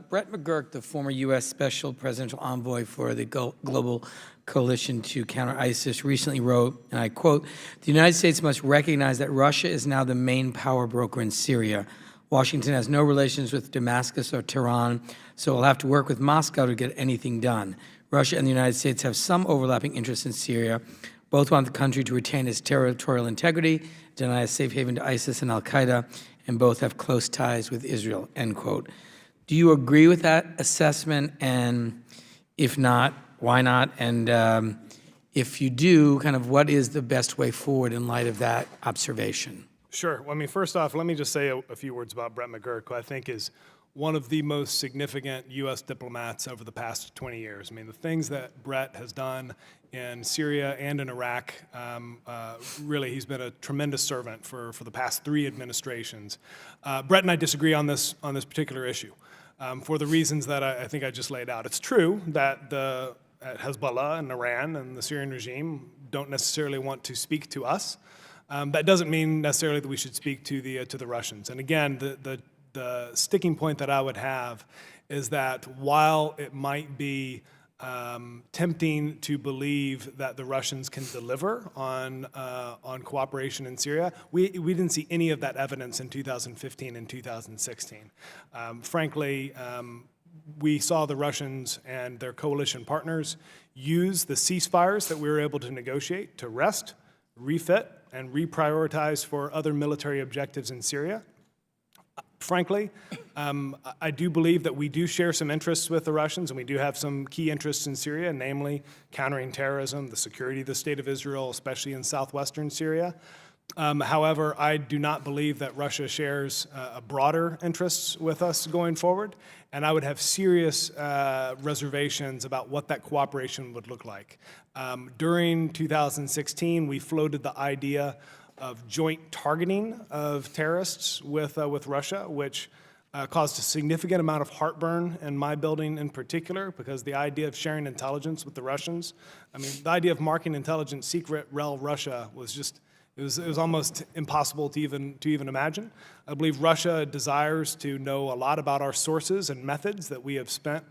S3: Brett McGurk, the former U.S. Special Presidential Envoy for the Global Coalition to Counter ISIS, recently wrote, and I quote, "The United States must recognize that Russia is now the main power broker in Syria. Washington has no relations with Damascus or Tehran, so we'll have to work with Moscow to get anything done. Russia and the United States have some overlapping interests in Syria. Both want the country to retain its territorial integrity, deny a safe haven to ISIS and al-Qaeda, and both have close ties with Israel," end quote. Do you agree with that assessment? And if not, why not? And if you do, kind of what is the best way forward in light of that observation?
S6: Sure. Well, I mean, first off, let me just say a few words about Brett McGurk, who I think is one of the most significant U.S. diplomats over the past 20 years. I mean, the things that Brett has done in Syria and in Iraq, really, he's been a tremendous servant for the past 3 administrations. Brett and I disagree on this particular issue for the reasons that I think I just laid out. It's true that Hezbollah and Iran and the Syrian regime don't necessarily want to speak to us. That doesn't mean necessarily that we should speak to the Russians. And again, the sticking point that I would have is that while it might be tempting to believe that the Russians can deliver on cooperation in Syria, we didn't see any of that evidence in 2015 and 2016. Frankly, we saw the Russians and their coalition partners use the ceasefires that we were able to negotiate to rest, refit, and reprioritize for other military objectives in Syria. Frankly, I do believe that we do share some interests with the Russians, and we do have some key interests in Syria, namely countering terrorism, the security of the State of Israel, especially in southwestern Syria. However, I do not believe that Russia shares a broader interests with us going forward, and I would have serious reservations about what that cooperation would look like. During 2016, we floated the idea of joint targeting of terrorists with Russia, which caused a significant amount of heartburn in my building in particular, because the idea of sharing intelligence with the Russians, I mean, the idea of marking intelligence secret rel Russia was just, it was almost impossible to even imagine. I believe Russia desires to know a lot about our sources and methods that we have spent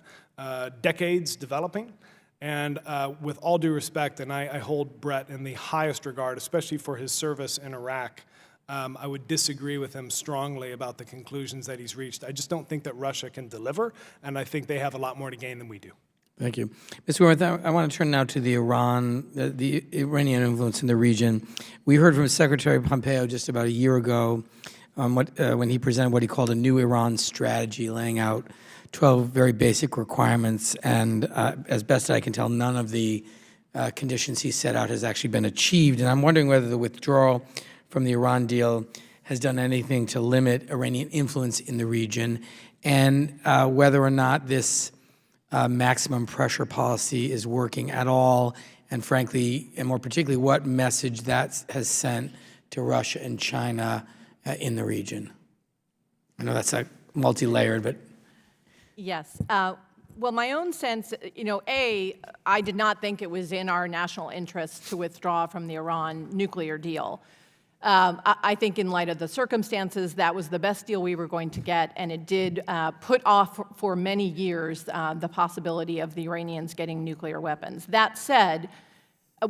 S6: decades developing. And with all due respect, and I hold Brett in the highest regard, especially for his service in Iraq, I would disagree with him strongly about the conclusions that he's reached. I just don't think that Russia can deliver, and I think they have a lot more to gain than we do.
S3: Thank you. Mr. Worth, I want to turn now to the Iranian influence in the region. We heard from Secretary Pompeo just about a year ago when he presented what he called a new Iran strategy, laying out 12 very basic requirements, and as best I can tell, none of the conditions he set out has actually been achieved. And I'm wondering whether the withdrawal from the Iran deal has done anything to limit Iranian influence in the region, and whether or not this maximum pressure policy is working at all, and frankly, and more particularly, what message that has sent to Russia and China in the region. I know that's multi-layered, but.
S7: Yes. Well, my own sense, I did not think it was in our national interest to withdraw from the Iran nuclear deal. I think in light of the circumstances, that was the best deal we were going to get, and it did put off for many years the possibility of the Iranians getting nuclear weapons. That said,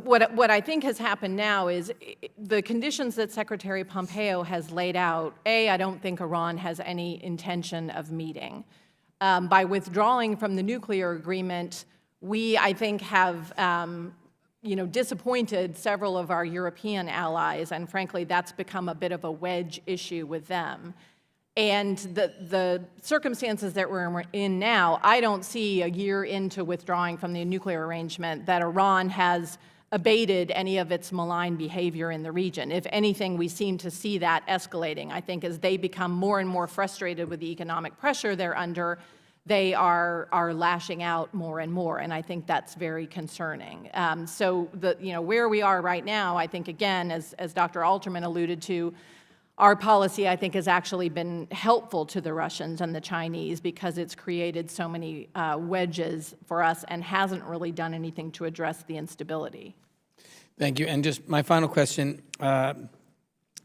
S7: what I think has happened now is the conditions that Secretary Pompeo has laid out, I don't think Iran has any intention of meeting. By withdrawing from the nuclear agreement, we, I think, have disappointed several of our European allies, and frankly, that's become a bit of a wedge issue with them. And the circumstances that we're in now, I don't see a year into withdrawing from the nuclear arrangement that Iran has abated any of its malign behavior in the region. If anything, we seem to see that escalating. I think as they become more and more frustrated with the economic pressure they're under, they are lashing out more and more, and I think that's very concerning. So where we are right now, I think, again, as Dr. Alterman alluded to, our policy, I think, has actually been helpful to the Russians and the Chinese because it's created so many wedges for us and hasn't really done anything to address the instability.
S3: Thank you. And just my final question,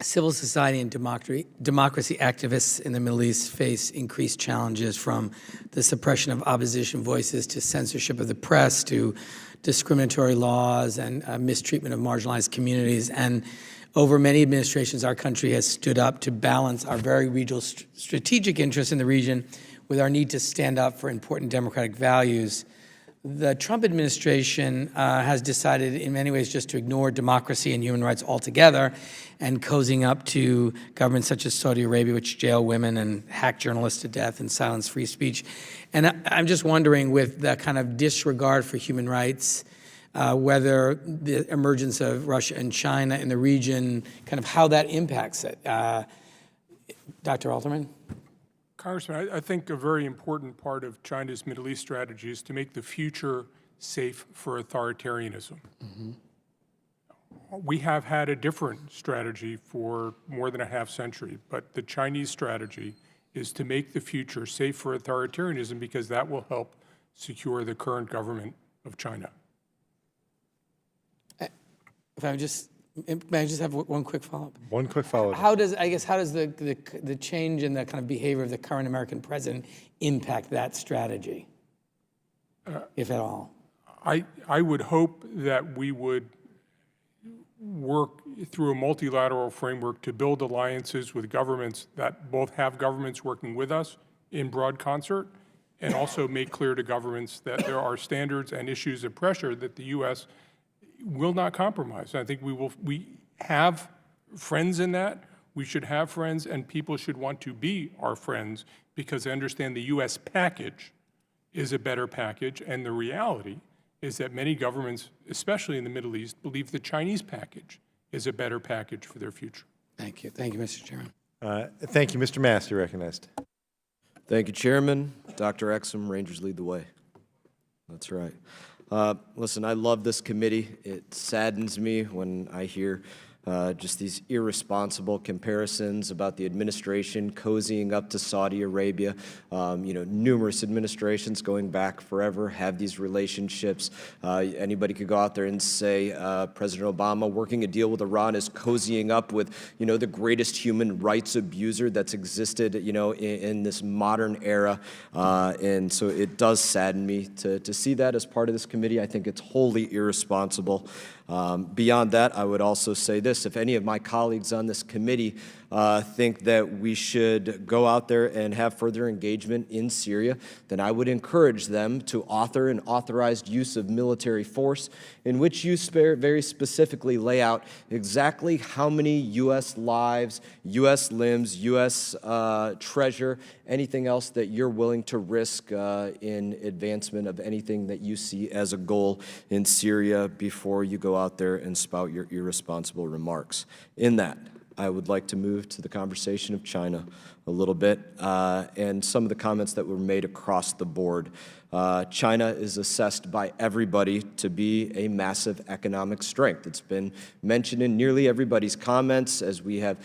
S3: civil society and democracy activists in the Middle East face increased challenges, from the suppression of opposition voices to censorship of the press to discriminatory laws and mistreatment of marginalized communities. And over many administrations, our country has stood up to balance our very regional strategic interests in the region with our need to stand up for important democratic values. The Trump administration has decided in many ways just to ignore democracy and human rights altogether, and cozying up to governments such as Saudi Arabia, which jail women and hack journalists to death and silence free speech. And I'm just wondering, with that kind of disregard for human rights, whether the emergence of Russia and China in the region, kind of how that impacts it. Dr. Alterman?
S5: Congressman, I think a very important part of China's Middle East strategy is to make the future safe for authoritarianism. Mm-hmm. We have had a different strategy for more than a half century, but the Chinese strategy is to make the future safe for authoritarianism because that will help secure the current government of China.
S3: If I just, may I just have one quick follow-up?
S1: One quick follow-up.
S3: How does the change in the kind of behavior of the current American president impact that strategy, if at all?
S5: I would hope that we would work through a multilateral framework to build alliances with governments that both have governments working with us in broad concert, and also make clear to governments that there are standards and issues of pressure that the U.S. will not compromise. I think we have friends in that. We should have friends, and people should want to be our friends because they understand the U.S. package is a better package, and the reality is that many governments, especially in the Middle East, believe the Chinese package is a better package for their future.
S3: Thank you. Thank you, Mr. Chairman.
S1: Thank you. Mr. Mast, you're recognized.
S9: Thank you, Chairman. Dr. Exum, Rangers lead the way. That's right. Listen, I love this committee. It saddens me when I hear just these irresponsible comparisons about the administration cozying up to Saudi Arabia. Numerous administrations going back forever have these relationships. Anybody could go out there and say President Obama working a deal with Iran is cozying up with, the greatest human rights abuser that's existed, in this modern era. And so it does sadden me to see that as part of this committee. I think it's wholly irresponsible. Beyond that, I would also say this. If any of my colleagues on this committee think that we should go out there and have further engagement in Syria, then I would encourage them to author an authorized use of military force in which you very specifically lay out exactly how many U.S. lives, U.S. limbs, U.S. treasure, anything else that you're willing to risk in advancement of anything that you see as a goal in Syria before you go out there and spout your irresponsible remarks. In that, I would like to move to the conversation of China a little bit and some of the comments that were made across the board. China is assessed by everybody to be a massive economic strength. It's been mentioned in nearly everybody's comments as we have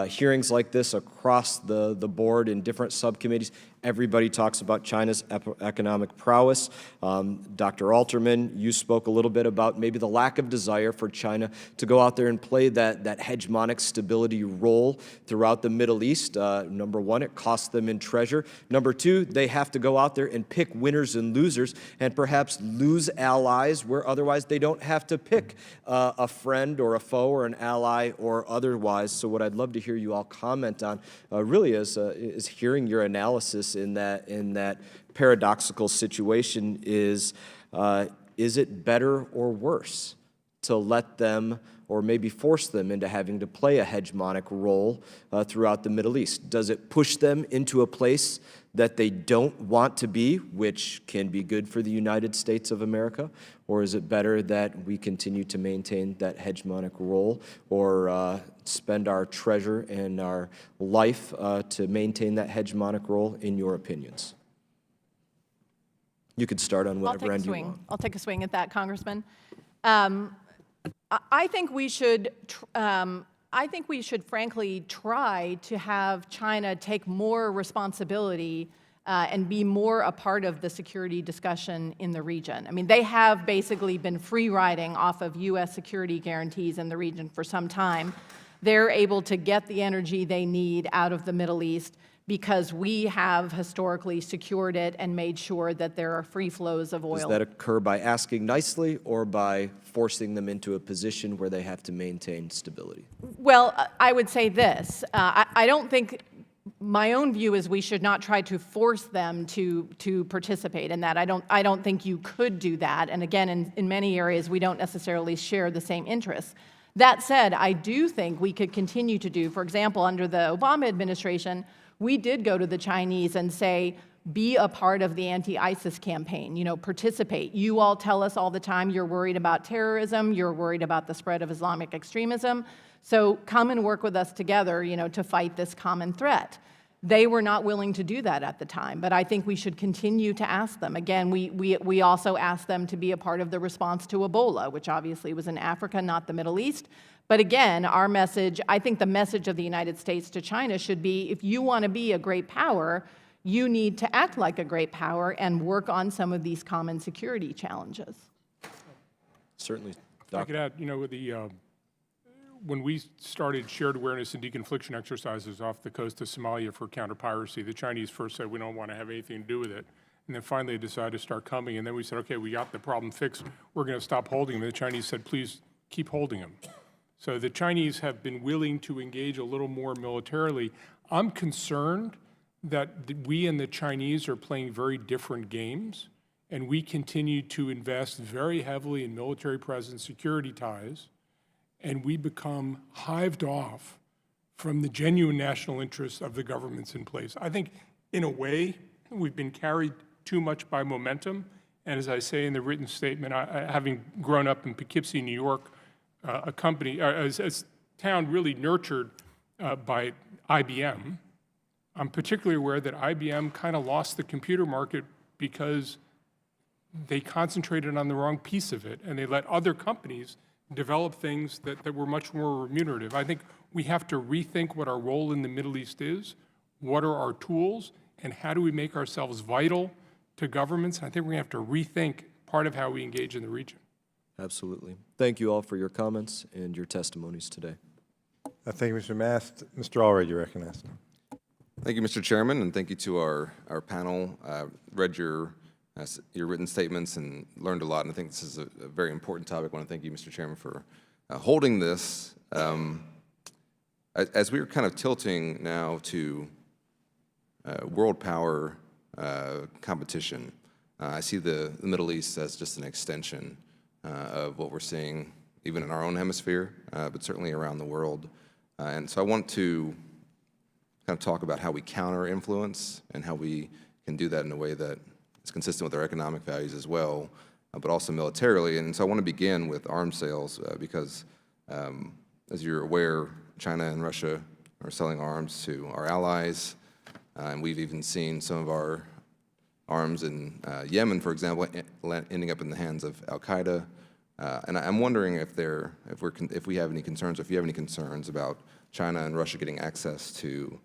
S9: hearings like this across the board in different subcommittees. Everybody talks about China's economic prowess. Dr. Alterman, you spoke a little bit about maybe the lack of desire for China to go out there and play that hegemonic stability role throughout the Middle East. Number one, it costs them in treasure. Number two, they have to go out there and pick winners and losers and perhaps lose allies where otherwise they don't have to pick a friend or a foe or an ally or otherwise. So what I'd love to hear you all comment on really is hearing your analysis in that paradoxical situation is it better or worse to let them or maybe force them into having to play a hegemonic role throughout the Middle East? Does it push them into a place that they don't want to be, which can be good for the United States of America? Or is it better that we continue to maintain that hegemonic role or spend our treasure and our life to maintain that hegemonic role, in your opinions? You could start on whatever end you want.
S7: I'll take a swing at that, Congressman. I think we should frankly try to have China take more responsibility and be more a part of the security discussion in the region. I mean, they have basically been free riding off of U.S. security guarantees in the region for some time. They're able to get the energy they need out of the Middle East because we have historically secured it and made sure that there are free flows of oil.
S9: Does that occur by asking nicely or by forcing them into a position where they have to maintain stability?
S7: Well, I would say this. I don't think, my own view is we should not try to force them to participate in that. I don't think you could do that. And again, in many areas, we don't necessarily share the same interests. That said, I do think we could continue to do, for example, under the Obama administration, we did go to the Chinese and say, be a part of the anti-ISIS campaign, participate. You all tell us all the time you're worried about terrorism, you're worried about the spread of Islamic extremism, so come and work with us together, to fight this common threat. They were not willing to do that at the time, but I think we should continue to ask them. Again, we also asked them to be a part of the response to Ebola, which obviously was in Africa, not the Middle East. But again, our message, I think the message of the United States to China should be, if you want to be a great power, you need to act like a great power and work on some of these common security challenges.
S9: Certainly.
S5: If I could add, when we started shared awareness and deconfliction exercises off the coast of Somalia for counter-piracy, the Chinese first said, we don't want to have anything to do with it. And then finally they decided to start coming, and then we said, okay, we got the problem fixed. We're going to stop holding them. And the Chinese said, please keep holding them. So the Chinese have been willing to engage a little more militarily. I'm concerned that we and the Chinese are playing very different games, and we continue to invest very heavily in military presence, security ties, and we become hived off from the genuine national interests of the governments in place. I think, in a way, we've been carried too much by momentum, and as I say in the written statement, having grown up in Poughkeepsie, New York, a company, a town really nurtured by IBM. I'm particularly aware that IBM kind of lost the computer market because they concentrated on the wrong piece of it, and they let other companies develop things that were much more remunerative. I think we have to rethink what our role in the Middle East is, what are our tools, and how do we make ourselves vital to governments. I think we're going to have to rethink part of how we engage in the region.
S9: Absolutely. Thank you all for your comments and your testimonies today.
S1: Thank you, Mr. Mast. Mr. Allred, you're recognized.
S4: Thank you, Mr. Chairman, and thank you to our panel. Read your written statements and learned a lot, and I think this is a very important topic. I want to thank you, Mr. Chairman, for holding this. As we're kind of tilting now to world power competition, I see the Middle East as just an extension of what we're seeing even in our own hemisphere, but certainly around the world. And so I want to kind of talk about how we counter influence and how we can do that in a way that is consistent with our economic values as well, but also militarily. And so I want to begin with arms sales because, as you're aware, China and Russia are selling arms to our allies, and we've even seen some of our arms in Yemen, for example, ending up in the hands of al-Qaeda. And I'm wondering if we have any concerns, or if you have any concerns about China and Russia getting access to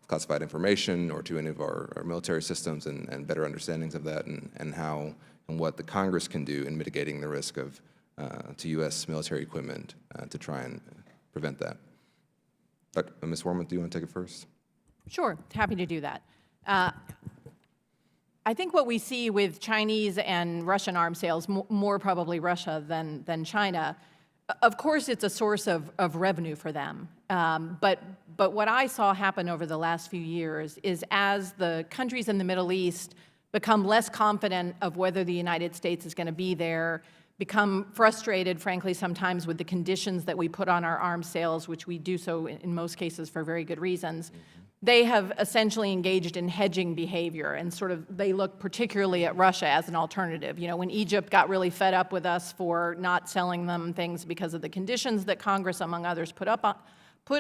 S4: classified information or to any of our military systems, and better understandings of that, and how and what the Congress can do in mitigating the risk of to U.S. military equipment to try and prevent that. Ms. Wormuth, do you want to take it first?
S7: Sure, happy to do that. I think what we see with Chinese and Russian arms sales, more probably Russia than China, of course it's a source of revenue for them. But what I saw happen over the last few years is as the countries in the Middle East become less confident of whether the United States is going to be there, become frustrated, frankly, sometimes with the conditions that we put on our arms sales, which we do so in most cases for very good reasons, they have essentially engaged in hedging behavior, and sort of they look particularly at Russia as an alternative. You know, when Egypt got really fed up with us for not selling them things because of the conditions that Congress, among others, put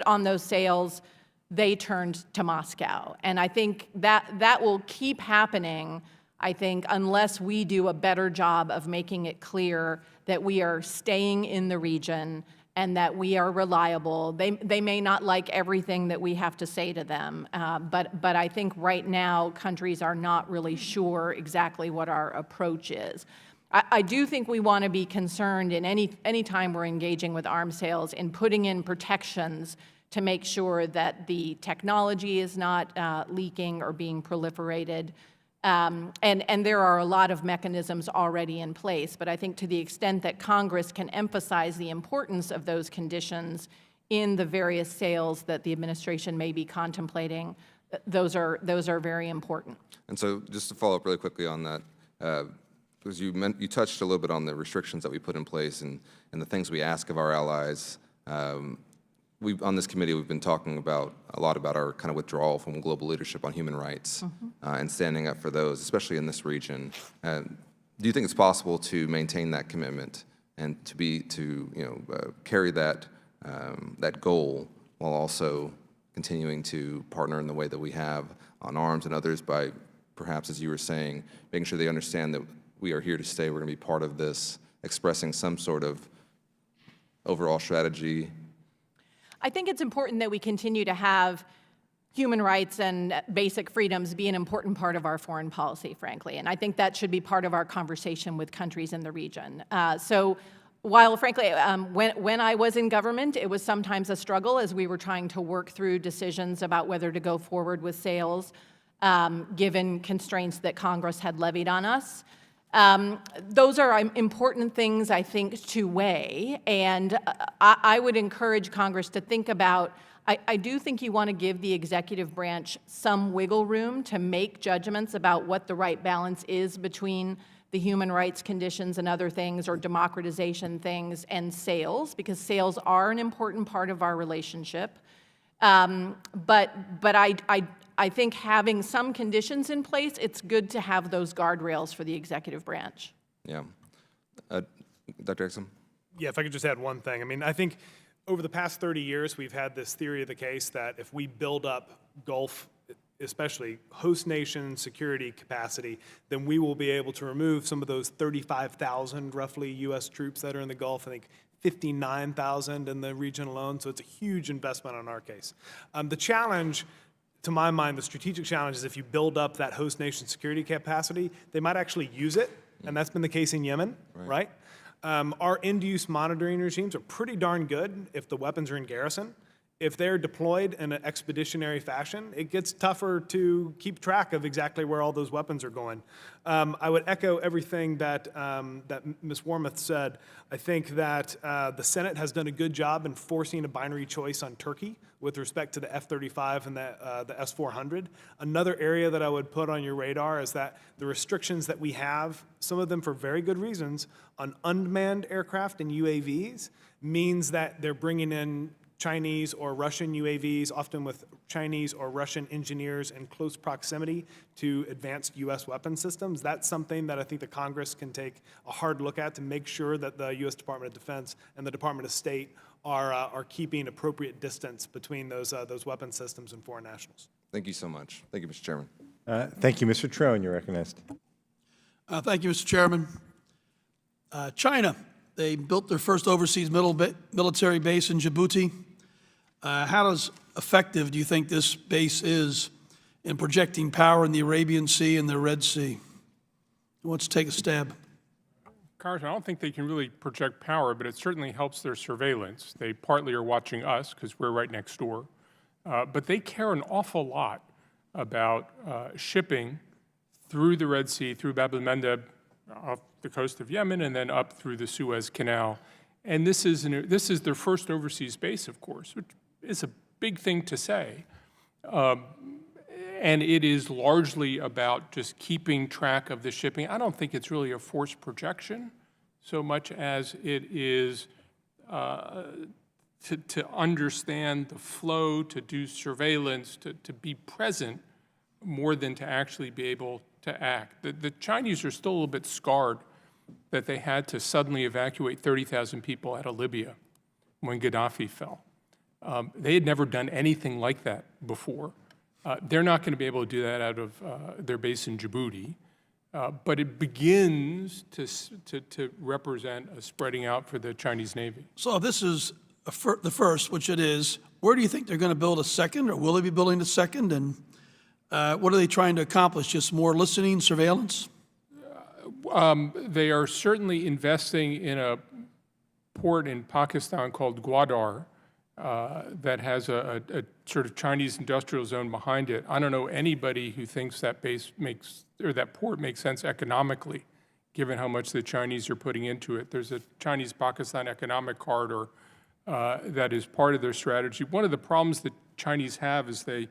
S7: on those sales, they turned to Moscow. And I think that will keep happening, I think, unless we do a better job of making it clear that we are staying in the region and that we are reliable. They may not like everything that we have to say to them, but I think right now countries are not really sure exactly what our approach is. I do think we want to be concerned in any time we're engaging with arms sales in putting in protections to make sure that the technology is not leaking or being proliferated. And there are a lot of mechanisms already in place, but I think to the extent that Congress can emphasize the importance of those conditions in the various sales that the administration may be contemplating, those are very important.
S4: And so just to follow up really quickly on that, because you touched a little bit on the restrictions that we put in place and the things we ask of our allies. On this committee, we've been talking a lot about our kind of withdrawal from global leadership on human rights and standing up for those, especially in this region. Do you think it's possible to maintain that commitment and to carry that goal while also continuing to partner in the way that we have on arms and others by perhaps, as you were saying, making sure they understand that we are here to stay, we're going to be part of this, expressing some sort of overall strategy?
S7: I think it's important that we continue to have human rights and basic freedoms be an important part of our foreign policy, frankly. And I think that should be part of our conversation with countries in the region. So while, frankly, when I was in government, it was sometimes a struggle as we were trying to work through decisions about whether to go forward with sales, given constraints that Congress had levied on us. Those are important things, I think, to weigh, and I would encourage Congress to think about, I do think you want to give the executive branch some wiggle room to make judgments about what the right balance is between the human rights conditions and other things, or democratization things, and sales, because sales are an important part of our relationship. But I think having some conditions in place, it's good to have those guardrails for the executive branch.
S4: Yeah. Dr. Exum?
S6: Yeah, if I could just add one thing. I mean, I think over the past 30 years, we've had this theory of the case that if we build up Gulf, especially host nation security capacity, then we will be able to remove some of those 35,000 roughly U.S. troops that are in the Gulf. I think 59,000 in the region alone, so it's a huge investment on our case. The challenge, to my mind, the strategic challenge is if you build up that host nation security capacity, they might actually use it, and that's been the case in Yemen, right? Our end-use monitoring regimes are pretty darn good if the weapons are in garrison. If they're deployed in an expeditionary fashion, it gets tougher to keep track of exactly where all those weapons are going. I would echo everything that Ms. Wormuth said. I think that the Senate has done a good job in forcing a binary choice on Turkey with respect to the F-35 and the S-400. Another area that I would put on your radar is that the restrictions that we have, some of them for very good reasons, on unmanned aircraft and UAVs means that they're bringing in Chinese or Russian UAVs, often with Chinese or Russian engineers in close proximity to advanced U.S. weapon systems. That's something that I think the Congress can take a hard look at to make sure that the U.S. Department of Defense and the Department of State are keeping appropriate distance between those weapon systems and foreign nationals.
S4: Thank you so much. Thank you, Mr. Chairman.
S1: Thank you, Mr. Trone. You're recognized.
S10: Thank you, Mr. Chairman. China, they built their first overseas military base in Djibouti. How effective do you think this base is in projecting power in the Arabian Sea and the Red Sea? Who wants to take a stab?
S5: Congressman, I don't think they can really project power, but it certainly helps their surveillance. They partly are watching us because we're right next door. But they care an awful lot about shipping through the Red Sea, through Bab el-Mandeb, off the coast of Yemen, and then up through the Suez Canal. And this is their first overseas base, of course, which is a big thing to say. And it is largely about just keeping track of the shipping. I don't think it's really a force projection so much as it is to understand the flow, to do surveillance, to be present more than to actually be able to act. The Chinese are still a little bit scarred that they had to suddenly evacuate 30,000 people out of Libya when Gaddafi fell. They had never done anything like that before. They're not going to be able to do that out of their base in Djibouti, but it begins to represent a spreading out for the Chinese Navy.
S10: So if this is the first, which it is, where do you think they're going to build a second, or will they be building a second? And what are they trying to accomplish? Just more listening, surveillance?
S5: They are certainly investing in a port in Pakistan called Gwadar that has a sort of Chinese industrial zone behind it. I don't know anybody who thinks that base makes, or that port makes sense economically, given how much the Chinese are putting into it. There's a Chinese-Pakistan economic corridor that is part of their strategy. One of the problems that Chinese have as they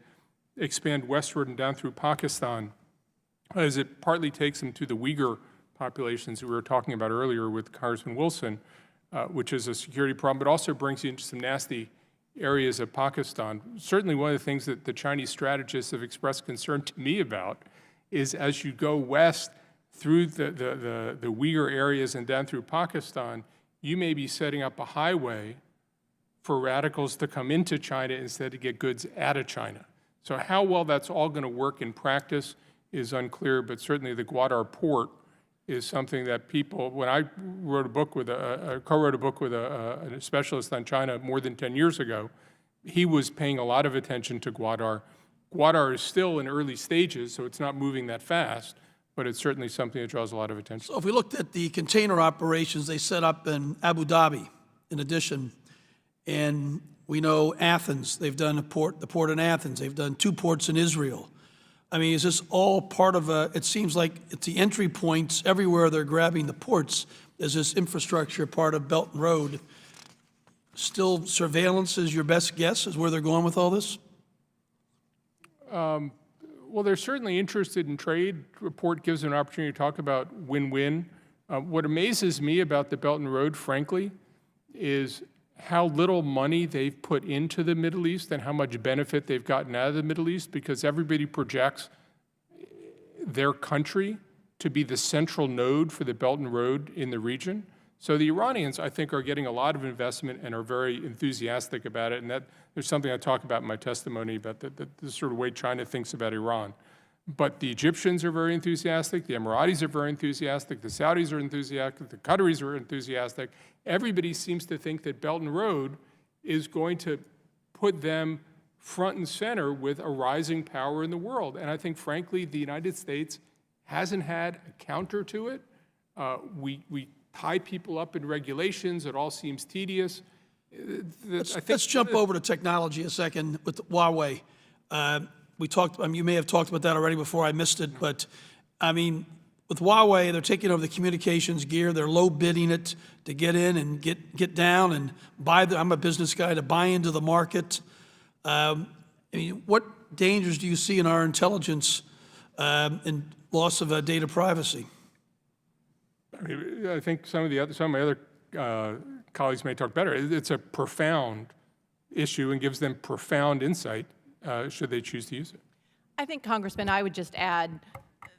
S5: expand westward and down through Pakistan is it partly takes them to the Uyghur populations that we were talking about earlier with Congressman Wilson, which is a security problem, but also brings you into some nasty areas of Pakistan. Certainly one of the things that the Chinese strategists have expressed concern to me about is as you go west through the Uyghur areas and down through Pakistan, you may be setting up a highway for radicals to come into China instead to get goods out of China. So how well that's all going to work in practice is unclear, but certainly the Gwadar port is something that people, when I wrote a book with co-wrote a book with a specialist on China more than 10 years ago, he was paying a lot of attention to Gwadar. Gwadar is still in early stages, so it's not moving that fast, but it's certainly something that draws a lot of attention.
S10: So if we looked at the container operations they set up in Abu Dhabi, in addition, and we know Athens, they've done the port in Athens, they've done 2 ports in Israel. I mean, is this all part of it seems like it's the entry points everywhere they're grabbing the ports. Is this infrastructure part of Belt and Road? Still surveillance is your best guess is where they're going with all this?
S5: Well, they're certainly interested in trade. The report gives them an opportunity to talk about win-win. What amazes me about the Belt and Road, frankly, is how little money they've put into the Middle East and how much benefit they've gotten out of the Middle East, because everybody projects their country to be the central node for the Belt and Road in the region. So the Iranians, I think, are getting a lot of investment and are very enthusiastic about it. And that there's something I talk about in my testimony about the sort of way China thinks about Iran. But the Egyptians are very enthusiastic. The Emiratis are very enthusiastic. The Saudis are enthusiastic. The Qataris are enthusiastic. Everybody seems to think that Belt and Road is going to put them front and center with a rising power in the world. And I think, frankly, the United States hasn't had a counter to it. We tie people up in regulations. It all seems tedious.
S10: Let's jump over to technology a second with Huawei. We talked, you may have talked about that already before I missed it, but I mean, with Huawei, they're taking over the communications gear. They're low bidding it to get in and get down and buy. I'm a business guy, to buy into the market. I mean, what dangers do you see in our intelligence and loss of data privacy?
S5: I think some of my other colleagues may talk better. It's a profound issue and gives them profound insight should they choose to use it.
S7: I think, Congressman, I would just add,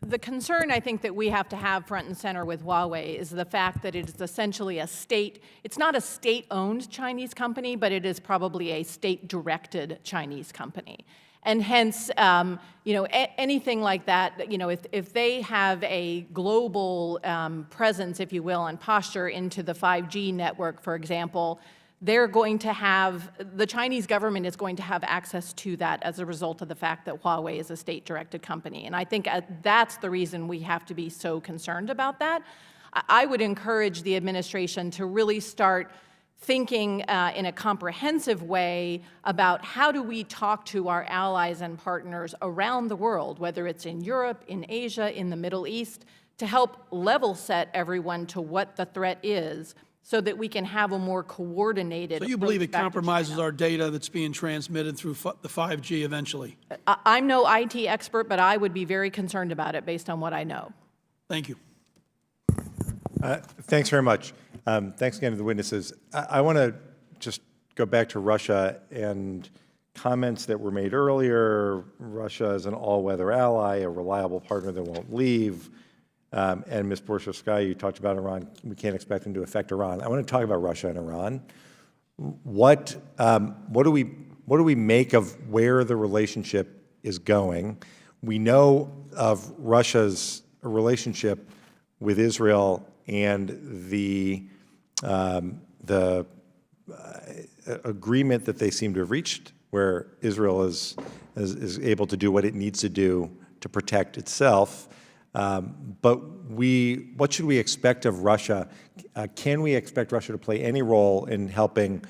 S7: the concern I think that we have to have front and center with Huawei is the fact that it is essentially a state, it's not a state-owned Chinese company, but it is probably a state-directed Chinese company. And hence, anything like that, if they have a global presence, if you will, and posture into the 5G network, for example, they're going to have, the Chinese government is going to have access to that as a result of the fact that Huawei is a state-directed company. And I think that's the reason we have to be so concerned about that. I would encourage the administration to really start thinking in a comprehensive way about how do we talk to our allies and partners around the world, whether it's in Europe, in Asia, in the Middle East, to help level set everyone to what the threat is so that we can have a more coordinated.
S10: So you believe it compromises our data that's being transmitted through the 5G eventually?
S7: I'm no IT expert, but I would be very concerned about it based on what I know.
S10: Thank you.
S1: Thanks very much. Thanks again to the witnesses. I want to just go back to Russia and comments that were made earlier. Russia is an all-weather ally, a reliable partner that won't leave. And Ms. Borshevskaya, you talked about Iran. We can't expect them to affect Iran. I want to talk about Russia and Iran. What do we make of where the relationship is going? We know of Russia's relationship with Israel and the agreement that they seem to have reached, where Israel is able to do what it needs to do to protect itself. But what should we expect of Russia? Can we expect Russia to play any role in helping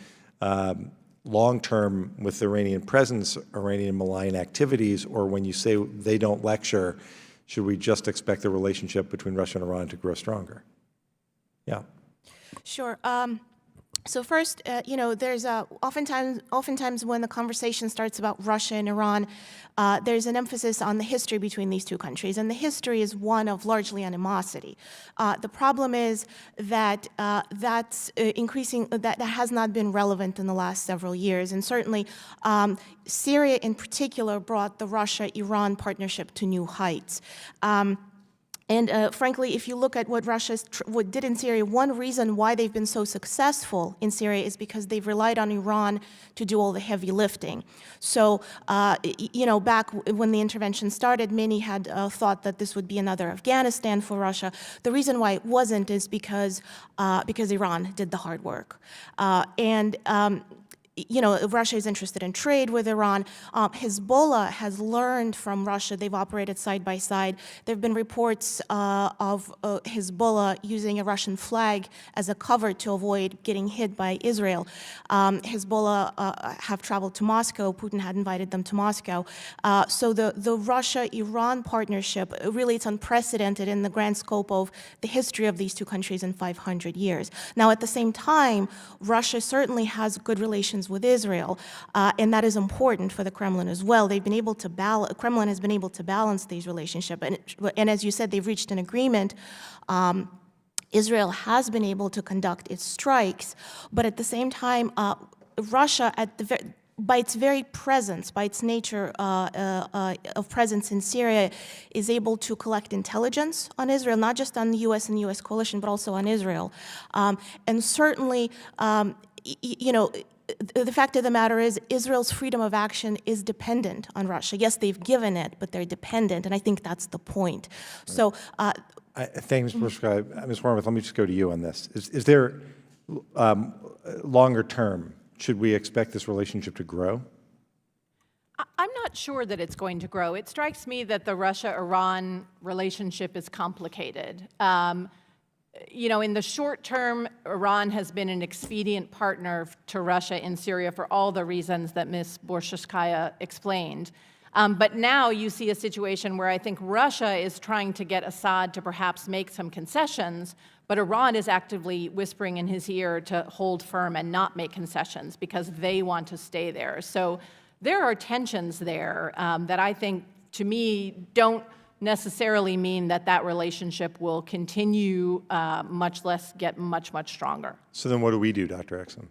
S1: long-term with the Iranian presence, Iranian malign activities, or when you say they don't lecture, should we just expect the relationship between Russia and Iran to grow stronger? Yeah.
S8: Sure. So first, there's oftentimes when the conversation starts about Russia and Iran, there's an emphasis on the history between these two countries, and the history is one of largely animosity. The problem is that that's increasing. That has not been relevant in the last several years, and certainly Syria in particular brought the Russia-Iran partnership to new heights. And frankly, if you look at what Russia did in Syria, one reason why they've been so successful in Syria is because they've relied on Iran to do all the heavy lifting. So, back when the intervention started, many had thought that this would be another Afghanistan for Russia. The reason why it wasn't is because Iran did the hard work. Russia is interested in trade with Iran. Hezbollah has learned from Russia. They've operated side by side. There have been reports of Hezbollah using a Russian flag as a cover to avoid getting hit by Israel. Hezbollah have traveled to Moscow. Putin had invited them to Moscow. So the Russia-Iran partnership, really it's unprecedented in the grand scope of the history of these two countries in 500 years. Now, at the same time, Russia certainly has good relations with Israel, and that is important for the Kremlin as well. They've been able to Kremlin has been able to balance these relationships, and as you said, they've reached an agreement. Israel has been able to conduct its strikes, but at the same time, Russia, by its very presence, by its nature of presence in Syria, is able to collect intelligence on Israel, not just on the U.S. and the U.S. coalition, but also on Israel. And certainly, you know, the fact of the matter is Israel's freedom of action is dependent on Russia. Yes, they've given it, but they're dependent, and I think that's the point. So,
S1: thanks, Ms. Wormuth. Let me just go to you on this. Is there longer term, should we expect this relationship to grow?
S7: I'm not sure that it's going to grow. It strikes me that the Russia-Iran relationship is complicated. You know, in the short term, Iran has been an expedient partner to Russia in Syria for all the reasons that Ms. Borshcheskaya explained. But now you see a situation where I think Russia is trying to get Assad to perhaps make some concessions, but Iran is actively whispering in his ear to hold firm and not make concessions because they want to stay there. So there are tensions there that I think, to me, don't necessarily mean that that relationship will continue, much less get much, much stronger.
S1: So then what do we do, Dr. Exum?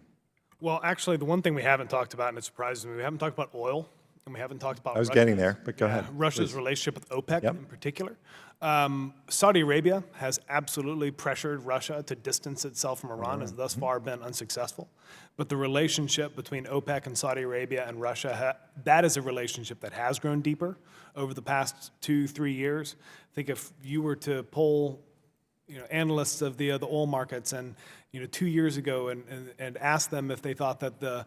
S6: Well, actually, the one thing we haven't talked about, and it surprises me, we haven't talked about oil, and we haven't talked about
S1: I was getting there, but go ahead.
S6: Russia's
S1: please.
S6: relationship with OPEC
S1: Yep.
S6: in particular. Saudi Arabia has absolutely pressured Russia to distance itself from Iran, has thus far been unsuccessful. But the relationship between OPEC and Saudi Arabia and Russia, that is a relationship that has grown deeper over the past 2-3 years. I think if you were to poll, you know, analysts of the oil markets and, you know, 2 years ago and ask them if they thought that the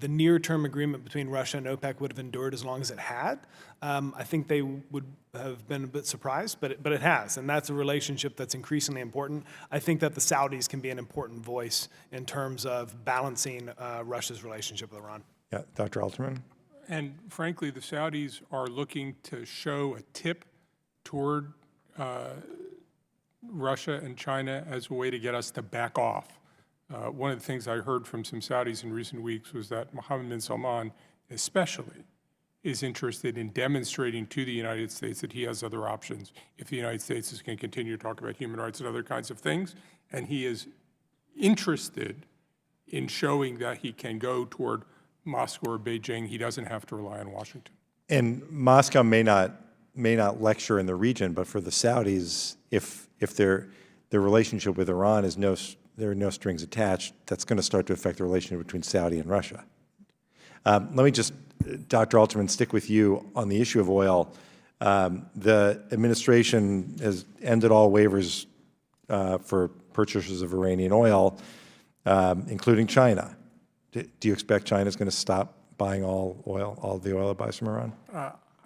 S6: near-term agreement between Russia and OPEC would have endured as long as it had, I think they would have been a bit surprised, but it has, and that's a relationship that's increasingly important. I think that the Saudis can be an important voice in terms of balancing Russia's relationship with Iran.
S1: Yeah, Dr. Alterman?
S5: And frankly, the Saudis are looking to show a tip toward Russia and China as a way to get us to back off. One of the things I heard from some Saudis in recent weeks was that Mohammed bin Salman especially is interested in demonstrating to the United States that he has other options if the United States is going to continue to talk about human rights and other kinds of things. And he is interested in showing that he can go toward Moscow or Beijing. He doesn't have to rely on Washington.
S1: And Moscow may not lecture in the region, but for the Saudis, if their relationship with Iran is there are no strings attached, that's going to start to affect the relationship between Saudi and Russia. Let me just, Dr. Alterman, stick with you on the issue of oil. The administration has ended all waivers for purchasers of Iranian oil, including China. Do you expect China is going to stop buying all the oil it buys from Iran?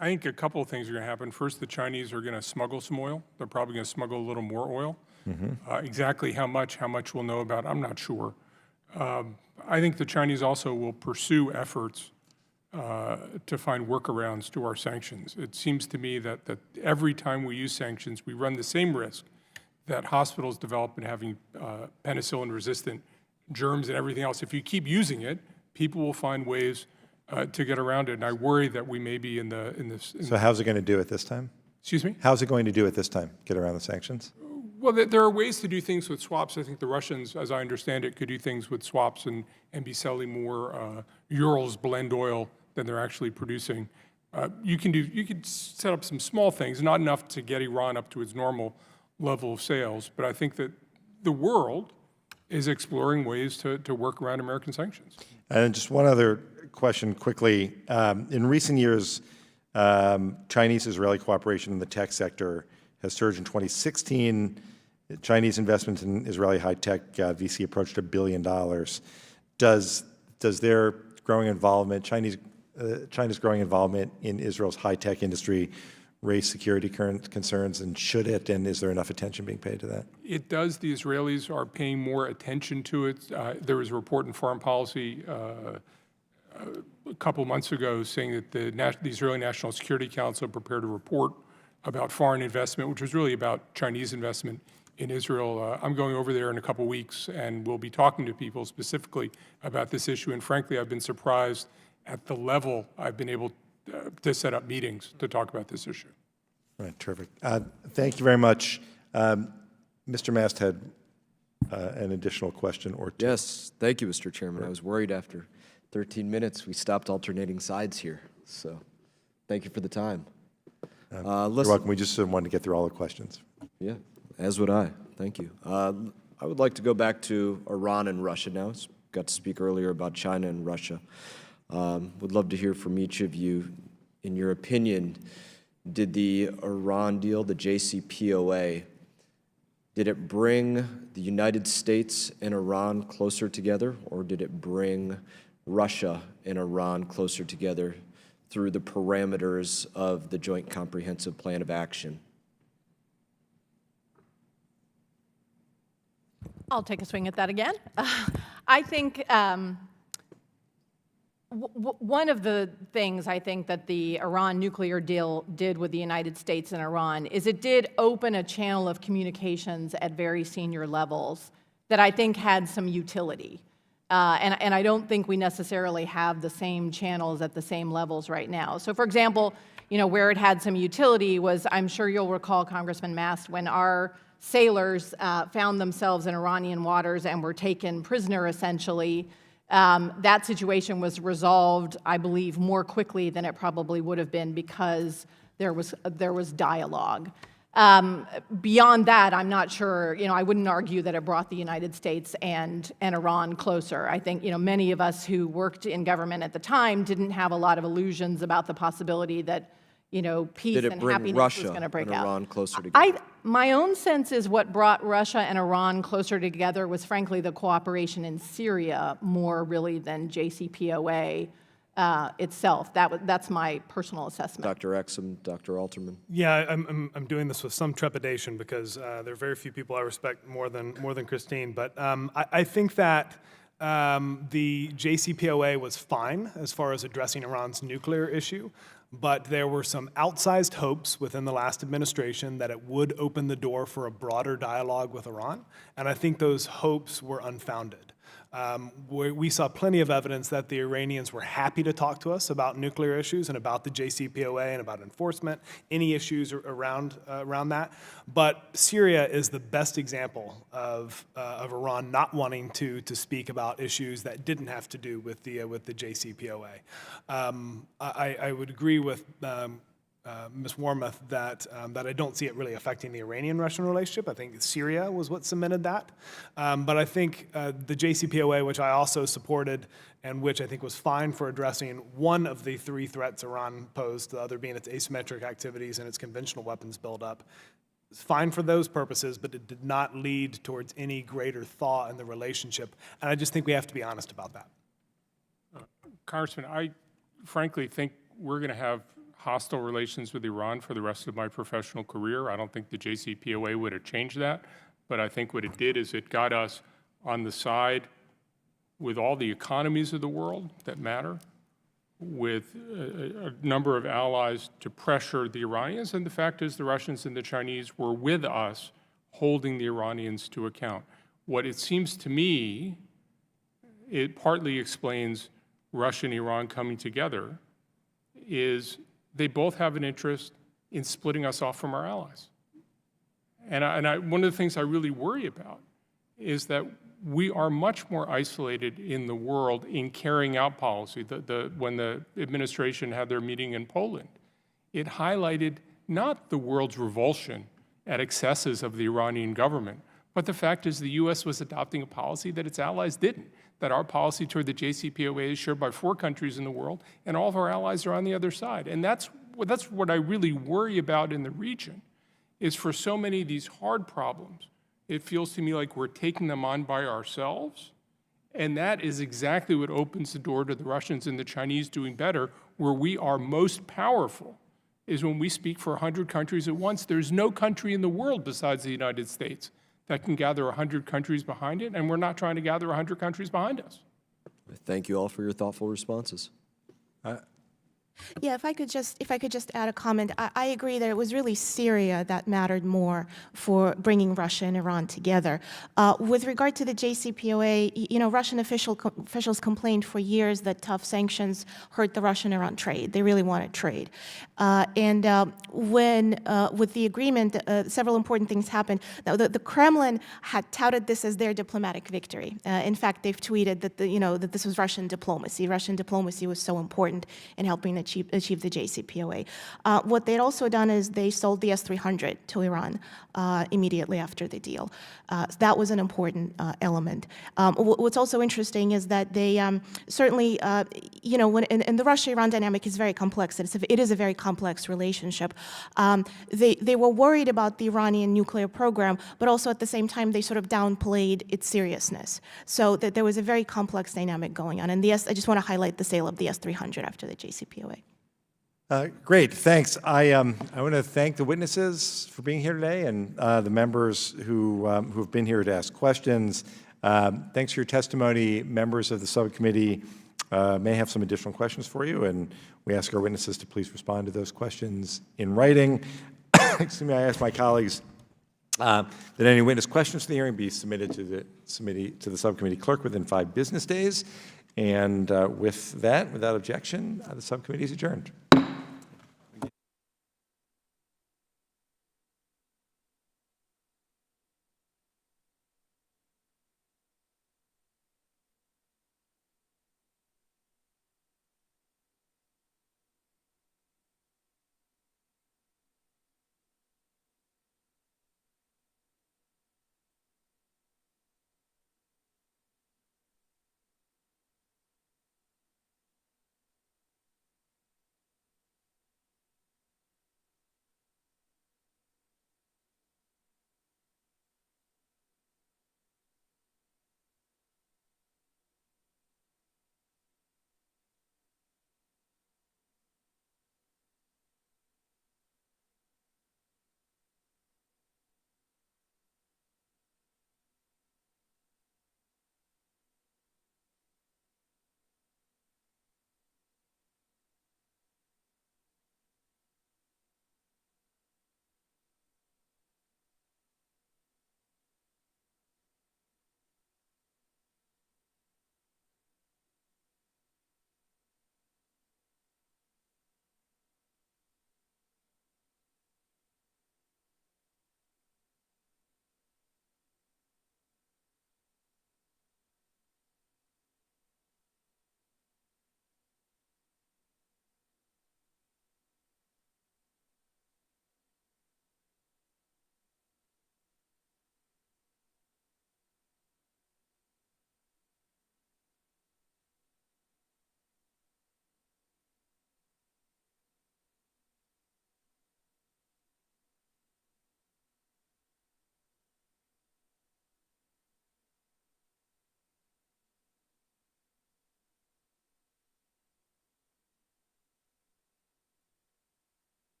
S5: I think a couple of things are going to happen. First, the Chinese are going to smuggle some oil. They're probably going to smuggle a little more oil. Exactly how much we'll know about, I'm not sure. I think the Chinese also will pursue efforts to find workarounds to our sanctions. It seems to me that every time we use sanctions, we run the same risk that hospitals develop in having penicillin-resistant germs and everything else. If you keep using it, people will find ways to get around it, and I worry that we may be in this.
S1: So how's it going to do it this time?
S5: Excuse me?
S1: How's it going to do it this time, get around the sanctions?
S5: Well, there are ways to do things with swaps. I think the Russians, as I understand it, could do things with swaps and be selling more Urals blend oil than they're actually producing. You could set up some small things, not enough to get Iran up to its normal level of sales, but I think that the world is exploring ways to work around American sanctions.
S1: And just one other question quickly. In recent years, Chinese-Israeli cooperation in the tech sector has surged. In 2016, Chinese investments in Israeli high-tech VC approached $1 billion. Does their growing involvement, China's growing involvement in Israel's high-tech industry raise security concerns, and should it, and is there enough attention being paid to that?
S5: It does. The Israelis are paying more attention to it. There was a report in Foreign Policy a couple months ago saying that the Israeli National Security Council prepared a report about foreign investment, which was really about Chinese investment in Israel. I'm going over there in a couple weeks, and we'll be talking to people specifically about this issue. And frankly, I've been surprised at the level I've been able to set up meetings to talk about this issue.
S1: All right, terrific. Thank you very much. Mr. Mast had an additional question or two.
S9: Yes, thank you, Mr. Chairman. I was worried after 13 minutes, we stopped alternating sides here. So thank you for the time.
S1: You're
S9: Listen,
S1: welcome. We just wanted to get through all the questions.
S9: yeah, as would I. Thank you. I would like to go back to Iran and Russia now. Got to speak earlier about China and Russia. Would love to hear from each of you. In your opinion, did the Iran deal, the JCPOA, did it bring the United States and Iran closer together, or did it bring Russia and Iran closer together through the parameters of the Joint Comprehensive Plan of Action?
S7: I'll take a swing at that again. I think one of the things I think that the Iran nuclear deal did with the United States and Iran is it did open a channel of communications at very senior levels that I think had some utility. And I don't think we necessarily have the same channels at the same levels right now. So for example, where it had some utility was, I'm sure you'll recall, Congressman Mast, when our sailors found themselves in Iranian waters and were taken prisoner, essentially, that situation was resolved, I believe, more quickly than it probably would have been because there was dialogue. Beyond that, I'm not sure, I wouldn't argue that it brought the United States and Iran closer. I think, many of us who worked in government at the time didn't have a lot of illusions about the possibility that, peace and happiness was going to break out.
S9: Did it bring Russia and Iran closer together?
S7: My own sense is what brought Russia and Iran closer together was, frankly, the cooperation in Syria more really than JCPOA itself. That's my personal assessment.
S9: Dr. Exum, Dr. Alterman.
S6: Yeah, I'm doing this with some trepidation because there are very few people I respect more than Christine. But I think that the JCPOA was fine as far as addressing Iran's nuclear issue, but there were some outsized hopes within the last administration that it would open the door for a broader dialogue with Iran, and I think those hopes were unfounded. We saw plenty of evidence that the Iranians were happy to talk to us about nuclear issues and about the JCPOA and about enforcement, any issues around that. But Syria is the best example of Iran not wanting to speak about issues that didn't have to do with the JCPOA. I would agree with Ms. Warmoth that I don't see it really affecting the Iranian-Russian relationship. I think Syria was what cemented that. But I think the JCPOA, which I also supported and which I think was fine for addressing one of the three threats Iran posed, the other being its asymmetric activities and its conventional weapons buildup, it's fine for those purposes, but it did not lead towards any greater thaw in the relationship. And I just think we have to be honest about that.
S5: Congressman, I frankly think we're going to have hostile relations with Iran for the rest of my professional career. I don't think the JCPOA would have changed that, but I think what it did is it got us on the side with all the economies of the world that matter, with a number of allies to pressure the Iranians, and the fact is the Russians and the Chinese were with us holding the Iranians to account. What it seems to me, it partly explains Russia and Iran coming together, is they both have an interest in splitting us off from our allies. And one of the things I really worry about is that we are much more isolated in the world in carrying out policy. When the administration had their meeting in Poland, it highlighted not the world's revulsion at excesses of the Iranian government, but the fact is the U.S. was adopting a policy that its allies didn't, that our policy toward the JCPOA is shared by 4 countries in the world, and all of our allies are on the other side. And that's what I really worry about in the region, is for so many of these hard problems, it feels to me like we're taking them on by ourselves, and that is exactly what opens the door to the Russians and the Chinese doing better. Where we are most powerful is when we speak for 100 countries at once. There's no country in the world besides the United States that can gather 100 countries behind it, and we're not trying to gather 100 countries behind us.
S9: Thank you all for your thoughtful responses.
S8: Yeah, if I could just add a comment, I agree that it was really Syria that mattered more for bringing Russia and Iran together. With regard to the JCPOA, you know, Russian officials complained for years that tough sanctions hurt the Russian-Iran trade. They really wanted trade, with the agreement, several important things happened. Now, the Kremlin had touted this as their diplomatic victory. In fact, they've tweeted that that this was Russian diplomacy. Russian diplomacy was so important in helping achieve the JCPOA. What they'd also done is they sold the S-300 to Iran immediately after the deal. That was an important element. What's also interesting is that they certainly, and the Russia-Iran dynamic is very complex. It is a very complex relationship. They were worried about the Iranian nuclear program, but also at the same time they sort of downplayed its seriousness. So that there was a very complex dynamic going on. And I just want to highlight the sale of the S-300 after the JCPOA.
S1: Great, thanks. I want to thank the witnesses for being here today and the members who have been here to ask questions. Thanks for your testimony. Members of the subcommittee may have some additional questions for you, and we ask our witnesses to please respond to those questions in writing. Excuse me, I ask my colleagues that any witness questions for the hearing be submitted to the subcommittee clerk within 5 business days. And with that, without objection, the subcommittee is adjourned.